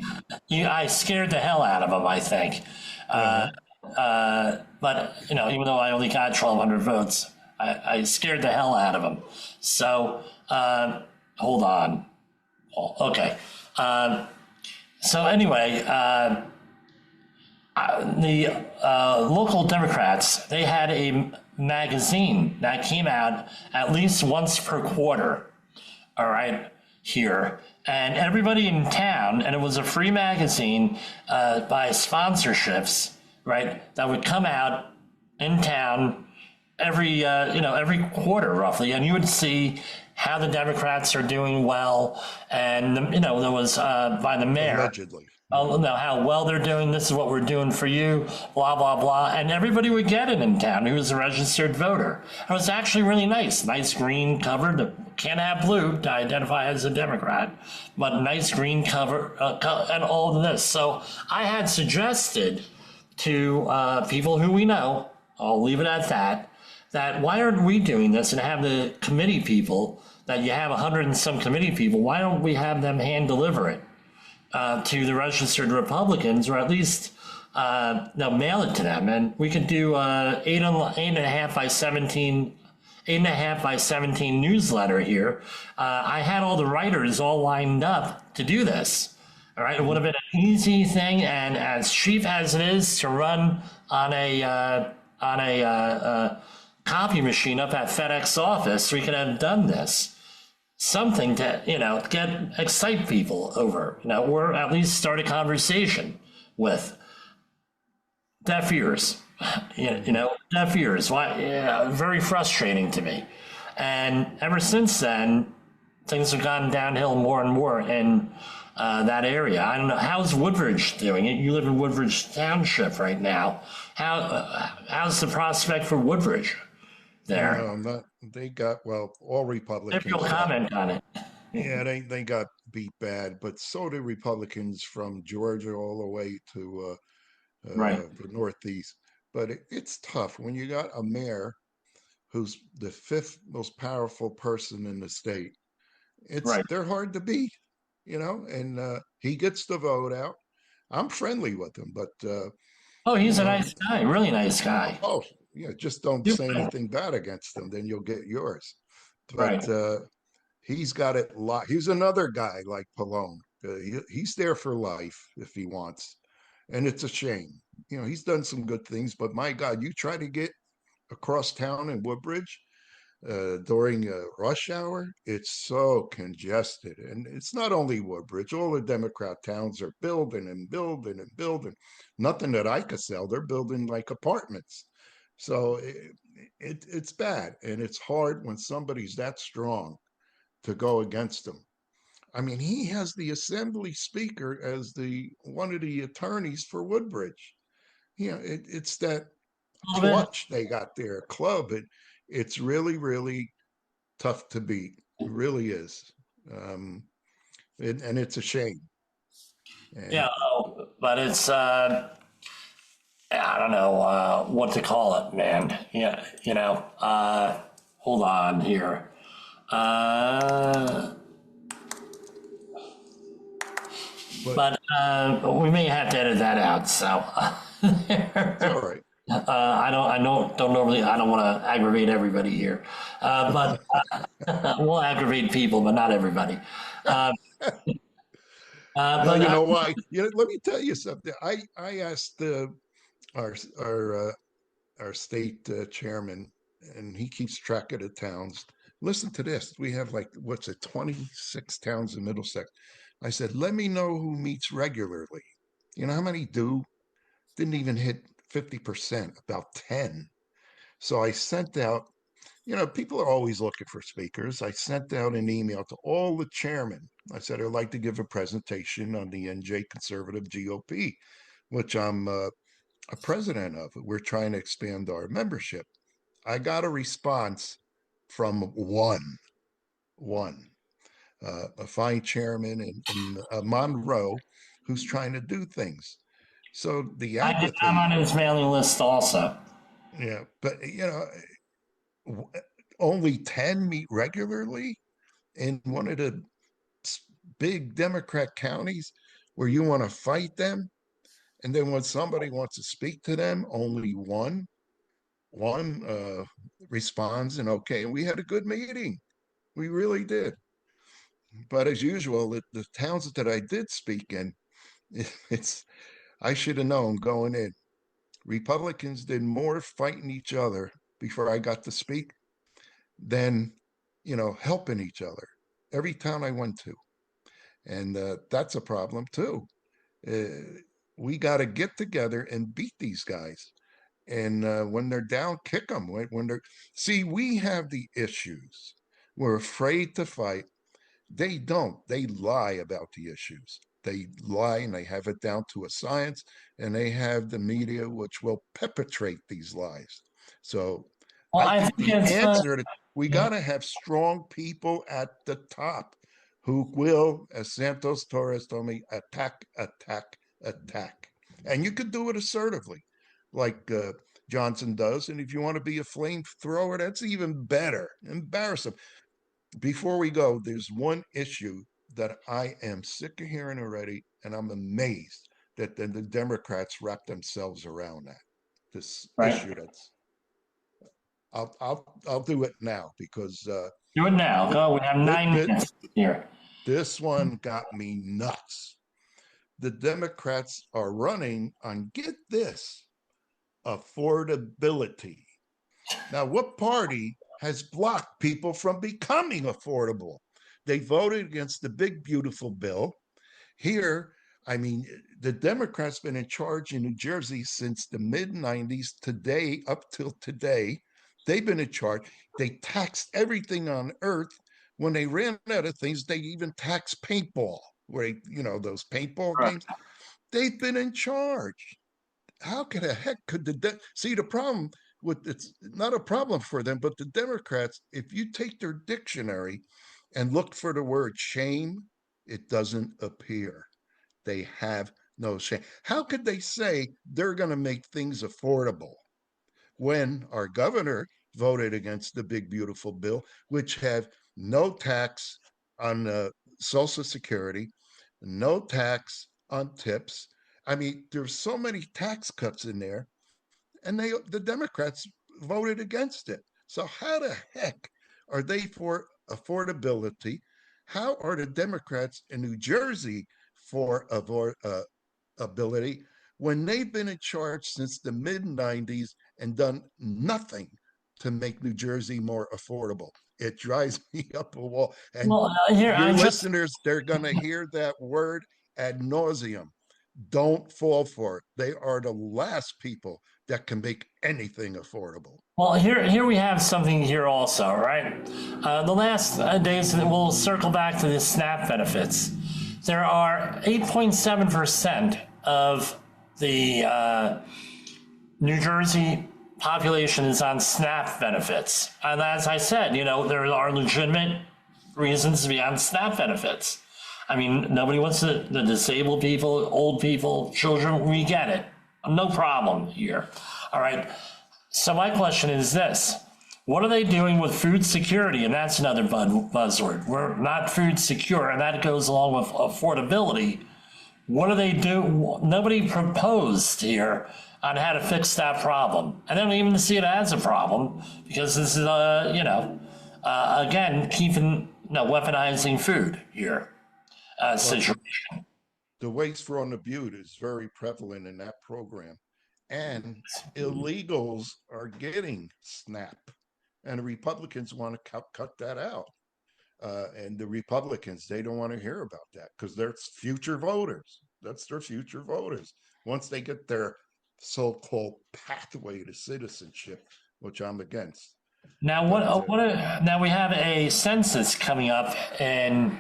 I scared the hell out of him, I think. But even though I only got 1,200 votes, I scared the hell out of him. So hold on. Okay. So anyway, the local Democrats, they had a magazine that came out at least once per quarter, all right, here. And everybody in town, and it was a free magazine by sponsorships, right, that would come out in town every quarter roughly, and you would see how the Democrats are doing well, and there was by the mayor. Allegedly. How well they're doing. This is what we're doing for you, blah, blah, blah. And everybody would get it in town who was a registered voter. It was actually really nice. Nice green cover. Can't have blue to identify as a Democrat, but nice green cover and all of this. So I had suggested to people who we know, I'll leave it at that why aren't we doing this and have the committee people, that you have 100 and some committee people, why don't we have them hand deliver it? To the registered Republicans, or at least they'll mail it to them, and we could do 8.5 by 17 newsletter here. I had all the writers all lined up to do this. All right, it would have been an easy thing, and as cheap as it is to run on a copy machine up at FedEx office, we could have done this. Something to, excite people over, or at least start a conversation with. Deaf ears, deaf ears. Why? Yeah, very frustrating to me. And ever since then, things have gone downhill more and more in that area. I don't know. How's Woodbridge doing? You live in Woodbridge Township right now. How's the prospect for Woodbridge there? They got, all Republicans. If you'll comment on it. Yeah, they got beat bad, but so did Republicans from Georgia all the way to the Northeast. But it's tough when you got a mayor who's the 5th most powerful person in the state. They're hard to beat, and he gets the vote out. I'm friendly with him, but he's a nice guy, really nice guy. Oh, yeah, just don't say anything bad against him, then you'll get yours. But he's got it. He's another guy like Pallone. He's there for life if he wants. And it's a shame. He's done some good things, but my God, you try to get across town in Woodbridge during rush hour, it's so congested. And it's not only Woodbridge. All the Democrat towns are building and building and building. Nothing that I could sell. They're building like apartments. So it's bad. And it's hard when somebody's that strong to go against them. I mean, he has the assembly speaker as one of the attorneys for Woodbridge. It's that clutch they got there, club. It's really, really tough to beat. It really is. And it's a shame. But it's, I don't know what to call it, man. Hold on here. But we may have to edit that out. So it's all right. I don't normally. I don't want to aggravate everybody here, but we'll aggravate people, but not everybody. But you know why? Let me tell you something. I asked our state chairman, and he keeps track of the towns. Listen to this. We have 26 towns in Middlesex. I said, let me know who meets regularly. You know how many do? Didn't even hit 50%, about 10. So I sent out, people are always looking for speakers. I sent out an email to all the chairmen. I said, I'd like to give a presentation on the NJ Conservative GOP, which I'm a president of. We're trying to expand our membership. I got a response from one. A fine chairman in Monroe who's trying to do things. So the apathy. I'm on his mailing list also. Yeah, but only 10 meet regularly in one of the big Democrat counties where you want to fight them, and then when somebody wants to speak to them, only one responds, and okay, and we had a good meeting. We really did. But as usual, the towns that I did speak in, I should have known going in. Republicans did more fighting each other before I got to speak than, helping each other. Every town I went to. And that's a problem too. We got to get together and beat these guys. And when they're down, kick them. See, we have the issues. We're afraid to fight. They don't. They lie about the issues. They lie and they have it down to a science, and they have the media which will perpetrate these lies. So I think the answer to we got to have strong people at the top who will, as Santos Torres told me, attack. And you could do it assertively, like Johnson does. And if you want to be a flamethrower, that's even better. Embarrass them. Before we go, there's one issue that I am sick of hearing already, and I'm amazed that the Democrats wrap themselves around that. This issue that's. I'll do it now because. Do it now. Go. We have 9 minutes here. This one got me nuts. The Democrats are running on, get this, affordability. Now, what party has blocked people from becoming affordable? They voted against the big, beautiful bill. Here, I mean, the Democrats been in charge in New Jersey since the mid-90s, today, up till today. They've been in charge. They taxed everything on earth. When they ran out of things, they even taxed paintball, where, those paintball games. They've been in charge. How could the heck could see the problem with it's not a problem for them, but the Democrats, if you take their dictionary and look for the word shame, it doesn't appear. They have no shame. How could they say they're going to make things affordable when our governor voted against the big, beautiful bill, which have no tax on Social Security, no tax on tips? I mean, there's so many tax cuts in there, and the Democrats voted against it. So how the heck are they for affordability? How are the Democrats in New Jersey for ability when they've been in charge since the mid 90s and done nothing to make New Jersey more affordable? It drives me up a wall. And your listeners, they're going to hear that word ad nauseum. Don't fall for it. They are the last people that can make anything affordable. Well, here we have something here also, right? The last days, we'll circle back to the SNAP benefits. There are 8.7% of the New Jersey population is on SNAP benefits. And as I said, there are legitimate reasons to be on SNAP benefits. I mean, nobody wants the disabled people, old people, children. We get it. No problem here. All right. So my question is this. What are they doing with food security? And that's another buzzword. We're not food secure, and that goes along with affordability. What do they do? Nobody proposed here on how to fix that problem. I don't even see it as a problem because this is, again, weaponizing food here. Situation. The waste, fraud, and abuse is very prevalent in that program. And illegals are getting SNAP. And the Republicans want to cut that out. And the Republicans, they don't want to hear about that because they're future voters. That's their future voters. Once they get their so-called pathway to citizenship, which I'm against. Now, now we have a census coming up in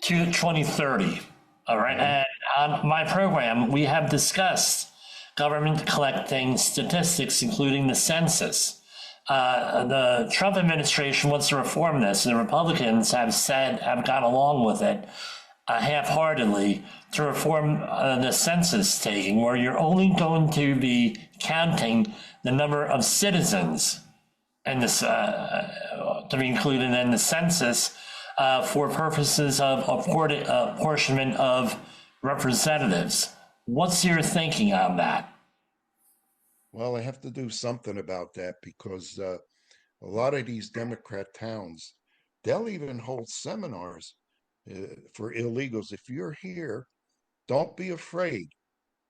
2030. All right. And on my program, we have discussed government collecting statistics, including the census. The Trump administration wants to reform this, and the Republicans have gone along with it half-heartedly to reform the census taking, where you're only going to be counting the number of citizens and this to be included in the census for purposes of apportionment of representatives. What's your thinking on that? Well, I have to do something about that because a lot of these Democrat towns, they'll even hold seminars for illegals. If you're here, don't be afraid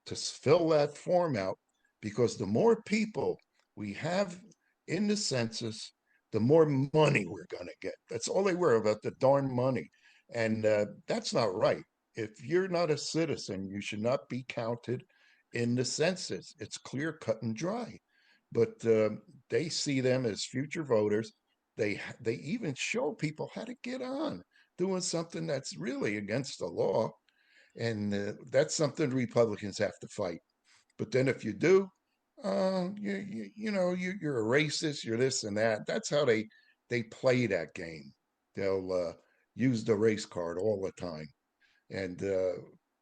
to fill that form out because the more people we have in the census, the more money we're going to get. That's all they worry about, the darn money. And that's not right. If you're not a citizen, you should not be counted in the census. It's clear, cut, and dry. But they see them as future voters. They even show people how to get on doing something that's really against the law. And that's something Republicans have to fight. But then if you do, you're a racist, you're this and that. That's how they play that game. They'll use the race card all the time. And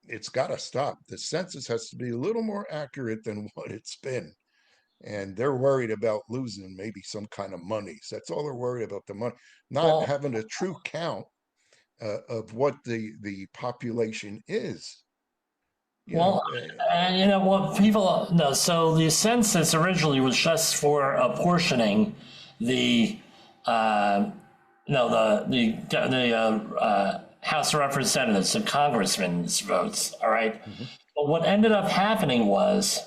it's got to stop. The census has to be a little more accurate than what it's been. And they're worried about losing maybe some kind of monies. That's all they're worried about, the money, not having a true count of what the population is. What people know. So the census originally was just for apportioning the House of Representatives and Congressmen's votes. All right. Mm-hmm. But what ended up happening was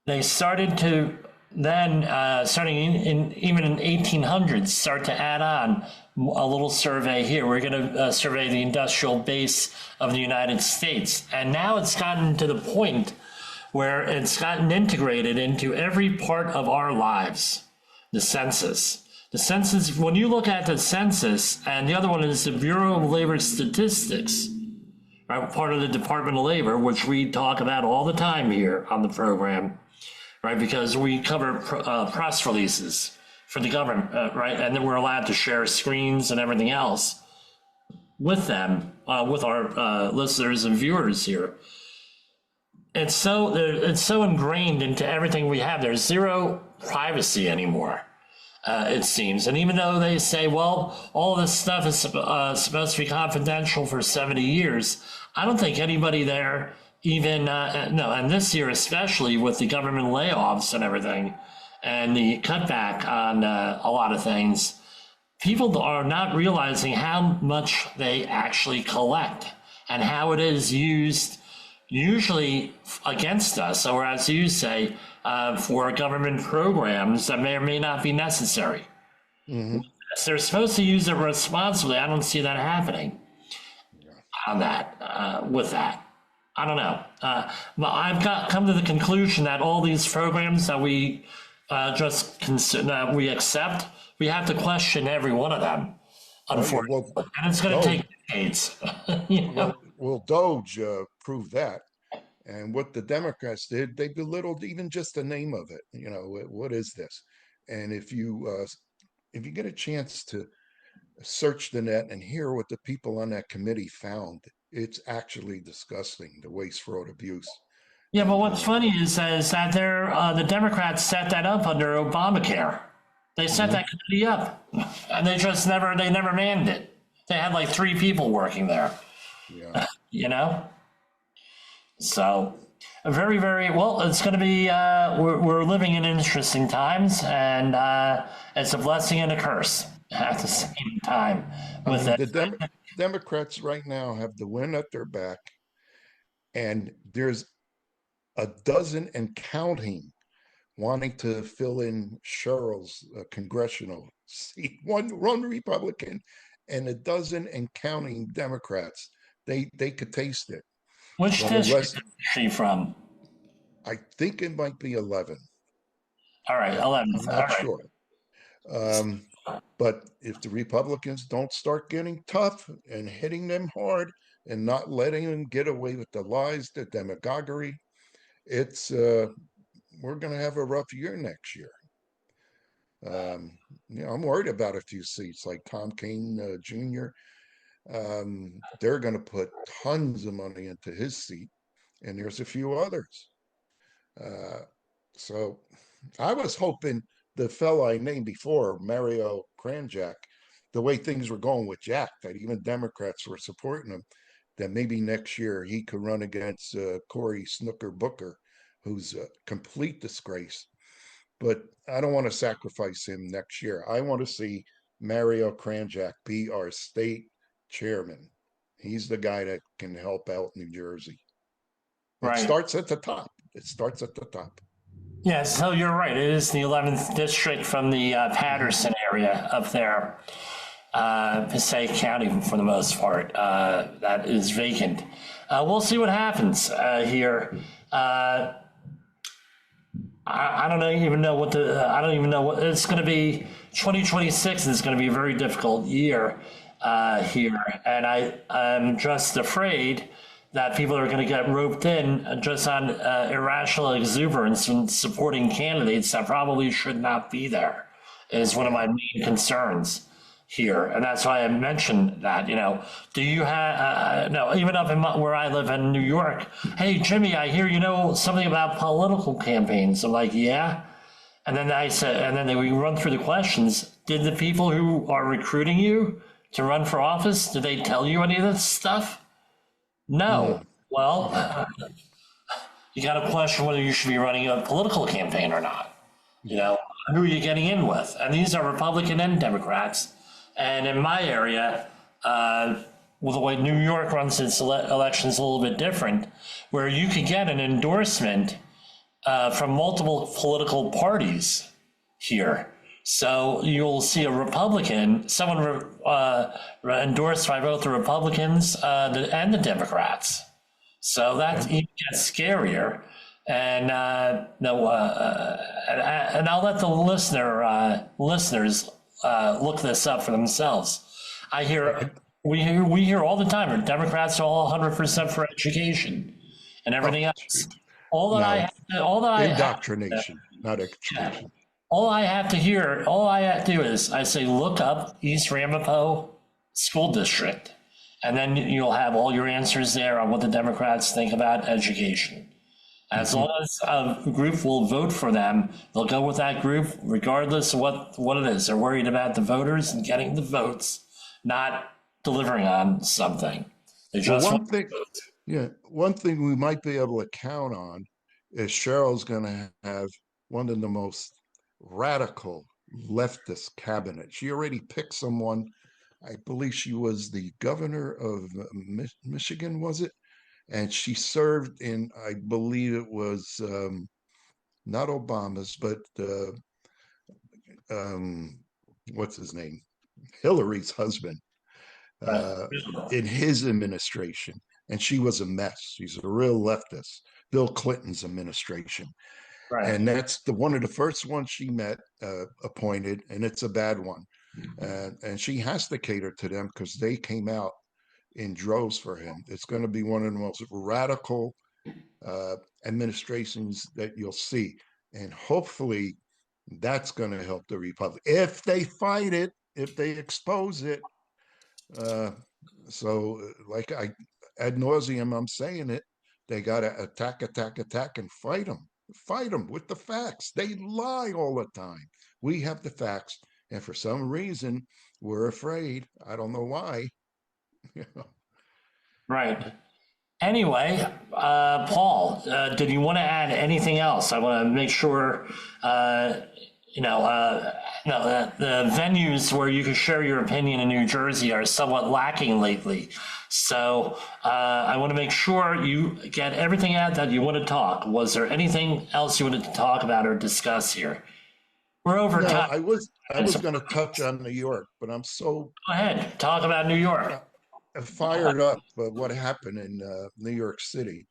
they started to then starting even in 1800s, start to add on a little survey here. We're going to survey the industrial base of the United States. And now it's gotten to the point where it's gotten integrated into every part of our lives. The census. The census, when you look at the census, and the other one is the Bureau of Labor Statistics, right, part of the Department of Labor, which we talk about all the time here on the program, right, because we cover press releases for the government, right, and then we're allowed to share screens and everything else with them, with our listeners and viewers here. It's so ingrained into everything we have. There's zero privacy anymore, it seems. And even though they say, well, all this stuff is supposed to be confidential for 70 years, I don't think anybody there even, no, and this year especially with the government layoffs and everything, and the cutback on a lot of things, people are not realizing how much they actually collect and how it is used usually against us, or as you say, for government programs that may or may not be necessary. Mm-hmm. So they're supposed to use it responsibly. I don't see that happening on that, with that. I don't know. But I've come to the conclusion that all these programs that we that we accept, we have to question every one of them, unfortunately. Well, and it's going to take decades. You know? Well, Doge proved that. And what the Democrats did, they belittled even just the name of it. You know, what is this? And if you get a chance to search the net and hear what the people on that committee found, it's actually disgusting, the waste, fraud, abuse. Yeah, but what's funny is that the Democrats set that up under Obamacare. They set that committee up, and they never manned it. They had like 3 people working there. Yeah. You know? So, very, very, well, it's going to be, we're living in interesting times, and it's a blessing and a curse at the same time. With the Democrats right now have the wind at their back, and there's a dozen and counting wanting to fill in Cheryl's congressional seat. One Republican and a dozen and counting Democrats. They could taste it. Which district is she from? I think it might be 11. All right, 11. I'm not sure. But if the Republicans don't start getting tough and hitting them hard and not letting them get away with the lies, the demagoguery, it's we're going to have a rough year next year. You know, I'm worried about a few seats like Tom Kean Jr. They're going to put tons of money into his seat, and there's a few others. So I was hoping the fellow I named before, Mario Kranjak, the way things were going with Jack, that even Democrats were supporting him, that maybe next year he could run against Cory Snooker Booker, who's a complete disgrace. But I don't want to sacrifice him next year. I want to see Mario Kranjak be our state chairman. He's the guy that can help out New Jersey. It starts at the top. It starts at the top. Yeah, so you're right. It is the 11th district from the Patterson area up there, Passaic County for the most part. That is vacant. We'll see what happens here. I don't even know what it's going to be. 2026 is going to be a very difficult year here, and I'm just afraid that people are going to get roped in just on irrational exuberance and supporting candidates that probably should not be there, is one of my main concerns here. And that's why I mentioned that, you know, do you have, no, even up in where I live in New York, hey, Jimmy, I hear you know something about political campaigns. I'm like, yeah. And then I said, and then we run through the questions. Did the people who are recruiting you to run for office, did they tell you any of this stuff? No. Well, you got to question whether you should be running a political campaign or not. You know, who are you getting in with? And these are Republican and Democrats. And in my area, well, the way New York runs its elections a little bit different, where you could get an endorsement from multiple political parties here. So you'll see a Republican, someone endorsed by both the Republicans and the Democrats. So that even gets scarier. And no, and I'll let the listeners look this up for themselves. We hear all the time. Democrats are all 100% for education and everything else. Indoctrination, not education. All I have to do is I say, look up East Ramapo School District, and then you'll have all your answers there on what the Democrats think about education. As long as a group will vote for them, they'll go with that group regardless of what it is. They're worried about the voters and getting the votes, not delivering on something. They just one thing we might be able to count on is Cheryl's going to have one of the most radical leftist cabinets. She already picked someone. I believe she was the governor of Michigan, was it? And she served in, I believe it was not Obama's, but what's his name? Hillary's husband in his administration. And she was a mess. She's a real leftist. Bill Clinton's administration. Right. And that's one of the first ones she appointed, and it's a bad one. And she has to cater to them because they came out in droves for him. It's going to be one of the most radical administrations that you'll see. And hopefully that's going to help the Republic. If they fight it, if they expose it. So like ad nauseum, I'm saying it, they got to attack, and fight them. Fight them with the facts. They lie all the time. We have the facts. And for some reason, we're afraid. I don't know why. Right. Anyway, Paul, did you want to add anything else? I want to make sure, the venues where you can share your opinion in New Jersey are somewhat lacking lately. So I want to make sure you get everything out that you want to talk. Was there anything else you wanted to talk about or discuss here? We're over time. I was going to touch on New York, but I'm so... Go ahead. Talk about New York. Fired up what happened in New York City.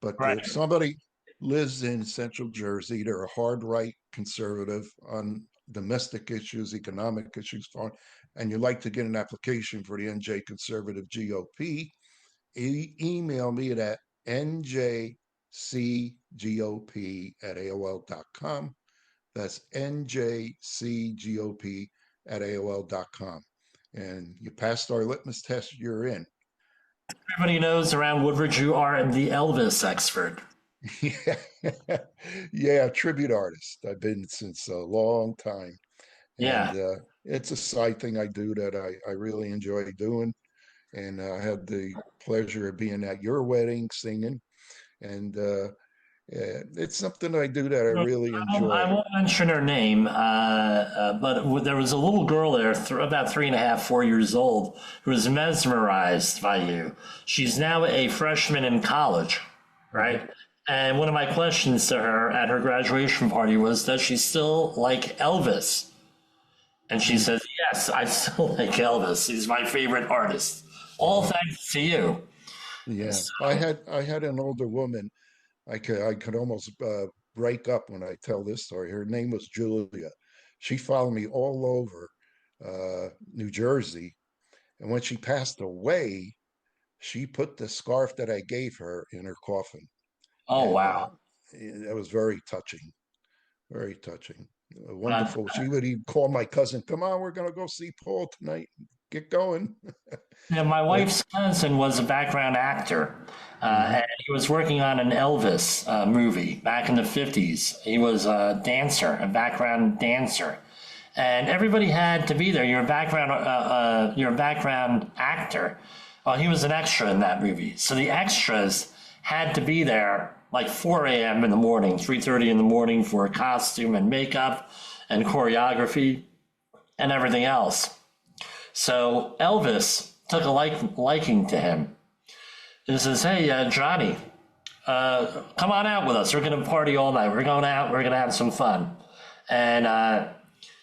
But if somebody lives in Central Jersey, they're a hard right conservative on domestic issues, economic issues, and you'd like to get an application for the NJ Conservative GOP, email me at njcgop@aol.com. That's njcgop@aol.com. And you passed our litmus test, you're in. Everybody knows around Woodbridge you are the Elvis expert. Yeah, tribute artist. I've been since a long time. Yeah. And, it's a side thing I do that I really enjoy doing. And I had the pleasure of being at your wedding singing. And it's something I do that I really enjoy. I won't mention her name, but there was a little girl there, about 3.5, 4 years old, who was mesmerized by you. She's now a freshman in college, right? And one of my questions to her at her graduation party was, does she still like Elvis? And she says, yes, I still like Elvis. He's my favorite artist. All thanks to you. Yeah, so, I had an older woman. I could almost break up when I tell this story. Her name was Julia. She followed me all over New Jersey. And when she passed away, she put the scarf that I gave her in her coffin. Oh, and, wow. That was very touching. Very touching. Wonderful. She would even call my cousin, come on, we're going to go see Paul tonight. Get going. Yeah, my wife's cousin was a background actor, and he was working on an Elvis movie back in the 50s. He was a dancer, a background dancer, and everybody had to be there. You're a background actor. Well, he was an extra in that movie, so the extras had to be there like 4 a.m. in the morning, 3:30 in the morning for costume and makeup and choreography and everything else. So Elvis took a liking to him and says, hey, Johnny, come on out with us. We're going to party all night. We're going out. We're going to have some fun. And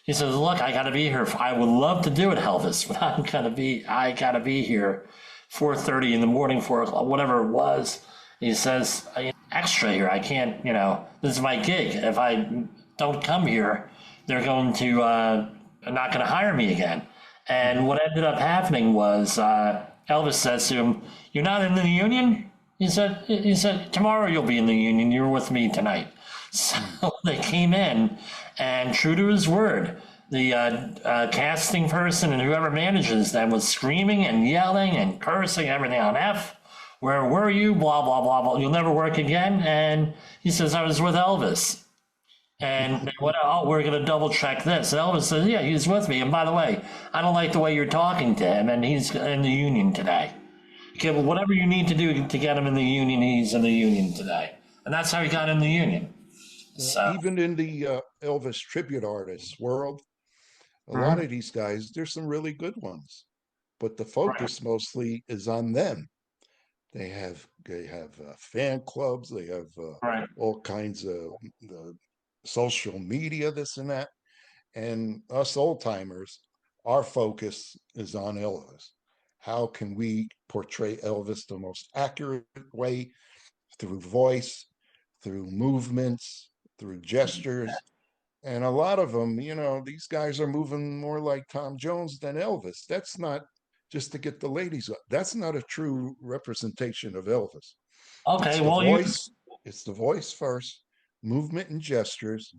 he says, look, I got to be here. I would love to do it, Elvis, but I got to be here 4:30 in the morning, 4 o'clock, whatever it was. He says, extra here. I can't, this is my gig. If I don't come here, they're going to, not going to hire me again. And what ended up happening was Elvis says to him, you're not in the union? He said, tomorrow you'll be in the union. You're with me tonight. So they came in, and true to his word, the casting person and whoever manages them was screaming and yelling and cursing everything on F. Where were you? Blah, blah, blah, blah. You'll never work again. And he says, I was with Elvis. And they went, oh, we're going to double check this. And Elvis says, yeah, he's with me. And by the way, I don't like the way you're talking to him. And he's in the union today. Okay, well, whatever you need to do to get him in the union, he's in the union today. And that's how he got in the union. So, even in the Elvis tribute artists world, a lot of these guys, there's some really good ones. But the focus mostly is on them. They have fan clubs. They have all kinds of social media, this and that. And us old timers, our focus is on Elvis. How can we portray Elvis the most accurate way, through voice, through movements, through gestures? And a lot of them, these guys are moving more like Tom Jones than Elvis. That's not just to get the ladies up. That's not a true representation of Elvis. Okay, it's the voice first, movement and gestures,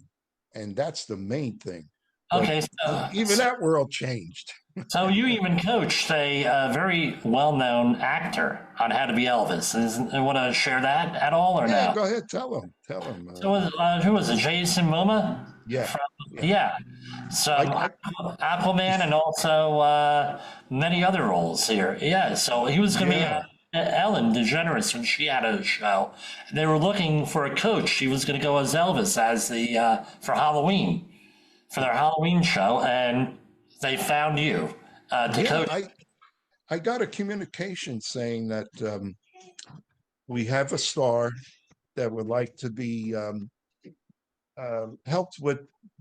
and that's the main thing. Okay, so even that world changed. So you even coached a very well-known actor on how to be Elvis. You want to share that at all, or no? Go ahead, tell him. So who was it? Jason Momoa? Yeah. Yeah. So Aquaman, and also many other roles here. Yeah. So he was going to be Ellen DeGeneres when she had a show. They were looking for a coach. She was going to go as Elvis as the for Halloween, for their Halloween show, and they found you to coach. I got a communication saying that we have a star that would like to be helped with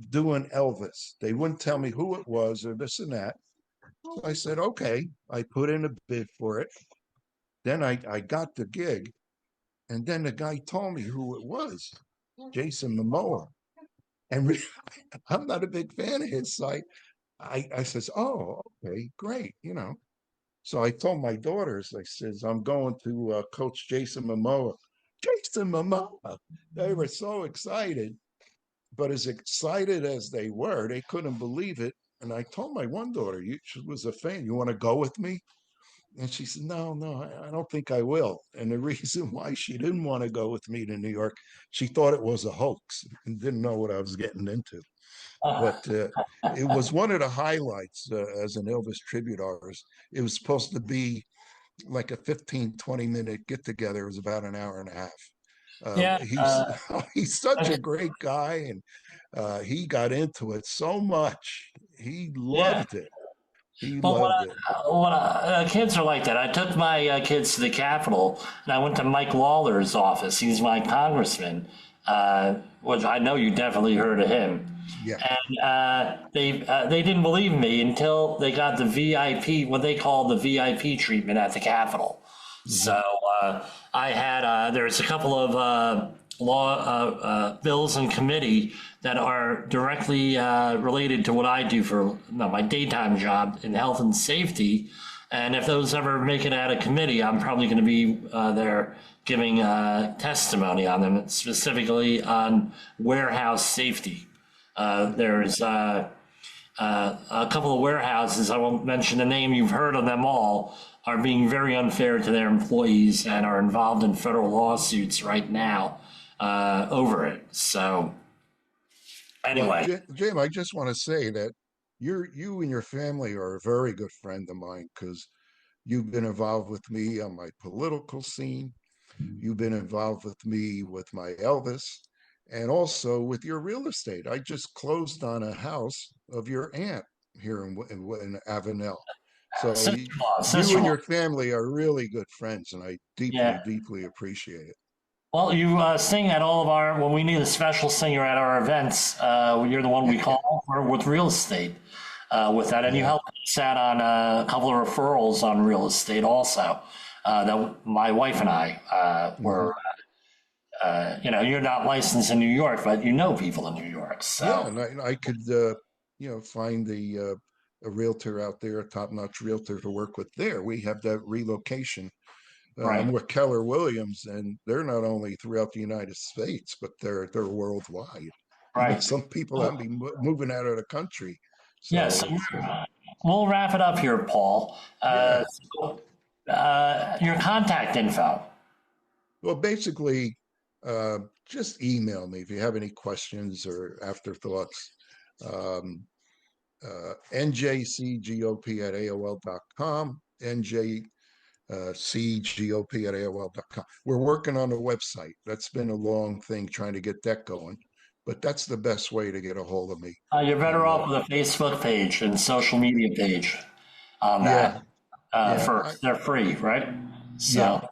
doing Elvis. They wouldn't tell me who it was or this and that. So I said, okay. I put in a bid for it. Then I got the gig. And then the guy told me who it was, Jason Momoa. And I'm not a big fan of his. So I says, oh, okay, great, So I told my daughters, I says, I'm going to coach Jason Momoa. Jason Momoa. They were so excited. But as excited as they were, they couldn't believe it. And I told my one daughter, she was a fan, you want to go with me? And she said, no, I don't think I will. And the reason why she didn't want to go with me to New York, she thought it was a hoax and didn't know what I was getting into. But it was one of the highlights as an Elvis tribute artist. It was supposed to be like a 15, 20-minute get-together. It was about an hour and a half. He's such a great guy, and he got into it so much. He loved it. He loved it. Kids are like that. I took my kids to the Capitol, and I went to Mike Lawler's office. He's my congressman, which I know you definitely heard of him. Yeah. And they didn't believe me until they got the VIP, what they call the VIP treatment at the Capitol. Mm-hmm. So I had there's a couple of law bills in committee that are directly related to what I do for my daytime job in health and safety. And if those ever make it out of committee, I'm probably going to be there giving testimony on them, specifically on warehouse safety. There's a couple of warehouses, I won't mention the name, you've heard of them all, are being very unfair to their employees and are involved in federal lawsuits right now over it. So anyway. Well, Jim, I just want to say that you and your family are a very good friend of mine, because you've been involved with me on my political scene. You've been involved with me with my Elvis, and also with your real estate. I just closed on a house of your aunt here in Avenel. So you and your family are really good friends, and I deeply appreciate it. Well, you sing at all of our, when we need a special singer at our events, you're the one we call for with real estate with that. And you helped us out on a couple of referrals on real estate also. That my wife and I were, you're not licensed in New York, but you know people in New York. So. Yeah, and I could, find a realtor out there, a top-notch realtor to work with there. We have that relocation. Right. I'm with Keller Williams, and they're not only throughout the United States, but they're worldwide. Right. Even some people have been moving out of the country. So, yes, we'll wrap it up here, Paul. Your contact info. Well, basically, just email me if you have any questions or afterthoughts. njcgop@aol.com, njcgop@aol.com. We're working on a website. That's been a long thing trying to get that going, but that's the best way to get a hold of me. You're better off with a Facebook page and social media page on that. They're free, right? So,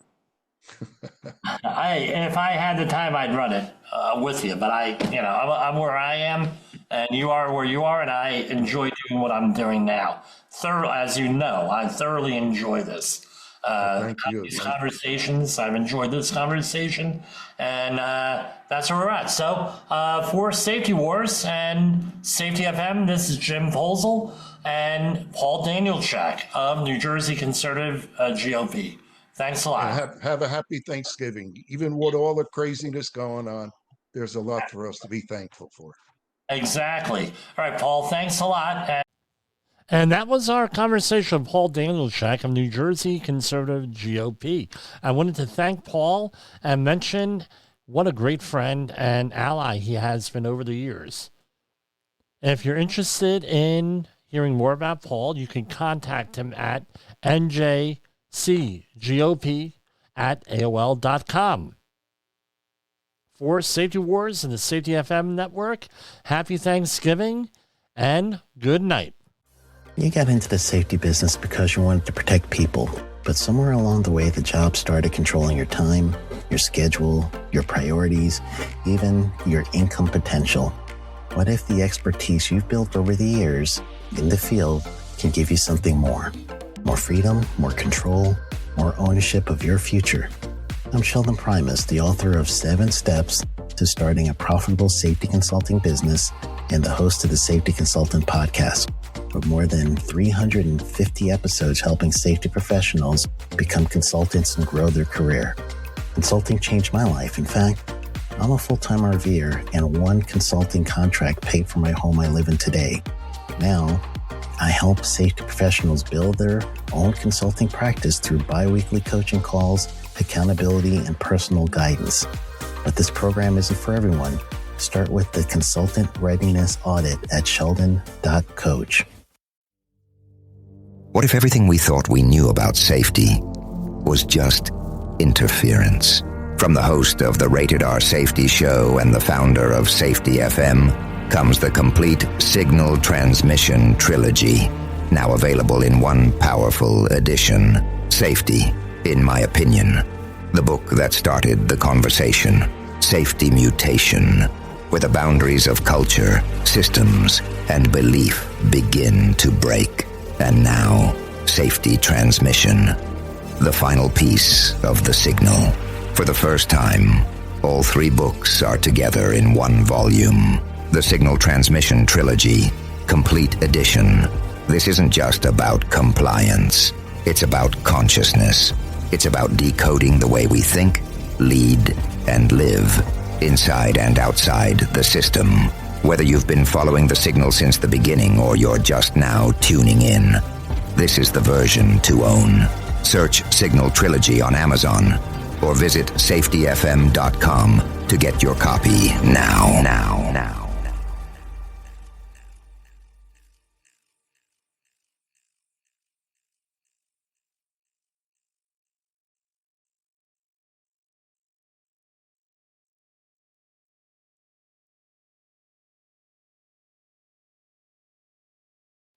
if I had the time, I'd run it with you. But I'm where I am, and you are where you are, and I enjoy doing what I'm doing now. As you know, I thoroughly enjoy this. Thank you. These conversations, I've enjoyed this conversation, and that's where we're at. So for Safety Wars and Safety FM, this is Jim Poesl and Paul Danielczyk of New Jersey Conservative GOP. Thanks a lot. Have a happy Thanksgiving. Even with all the craziness going on, there's a lot for us to be thankful for. Exactly. All right, Paul, thanks a lot. And that was our conversation with Paul Danielczyk of New Jersey Conservative GOP. I wanted to thank Paul and mention what a great friend and ally he has been over the years. If you're interested in hearing more about Paul, you can contact him at njcgop@aol.com. For Safety Wars and the Safety FM network, happy Thanksgiving and good night. You got into the safety business because you wanted to protect people, but somewhere along the way, the job started controlling your time, your schedule, your priorities, even your income potential. What if the expertise you've built over the years in the field can give you something more? More freedom, more control, more ownership of your future. I'm Sheldon Primus, the author of 7 Steps to Starting a Profitable Safety Consulting Business and the host of the Safety Consultant Podcast, with more than 350 episodes helping safety professionals become consultants and grow their career. Consulting changed my life. In fact, I'm a full-time RVer, and one consulting contract paid for my home I live in today. Now, I help safety professionals build their own consulting practice through bi-weekly coaching calls, accountability, and personal guidance. But this program isn't for everyone. Start with the Consultant Readiness Audit at sheldon.coach. What if everything we thought we knew about safety was just interference? From the host of the Rated R Safety Show and the founder of Safety FM comes the complete Signal Transmission Trilogy, now available in one powerful edition. Safety, in my opinion, the book that started the conversation. Safety Mutation, where the boundaries of culture, systems, and belief begin to break. And now, Safety Transmission, the final piece of the signal. For the first time, all 3 books are together in one volume. The Signal Transmission Trilogy, Complete Edition. This isn't just about compliance. It's about consciousness. It's about decoding the way we think, lead, and live, inside and outside the system. Whether you've been following the signal since the beginning or you're just now tuning in, this is the version to own. Search Signal Trilogy on Amazon or visit safetyfm.com to get your copy now.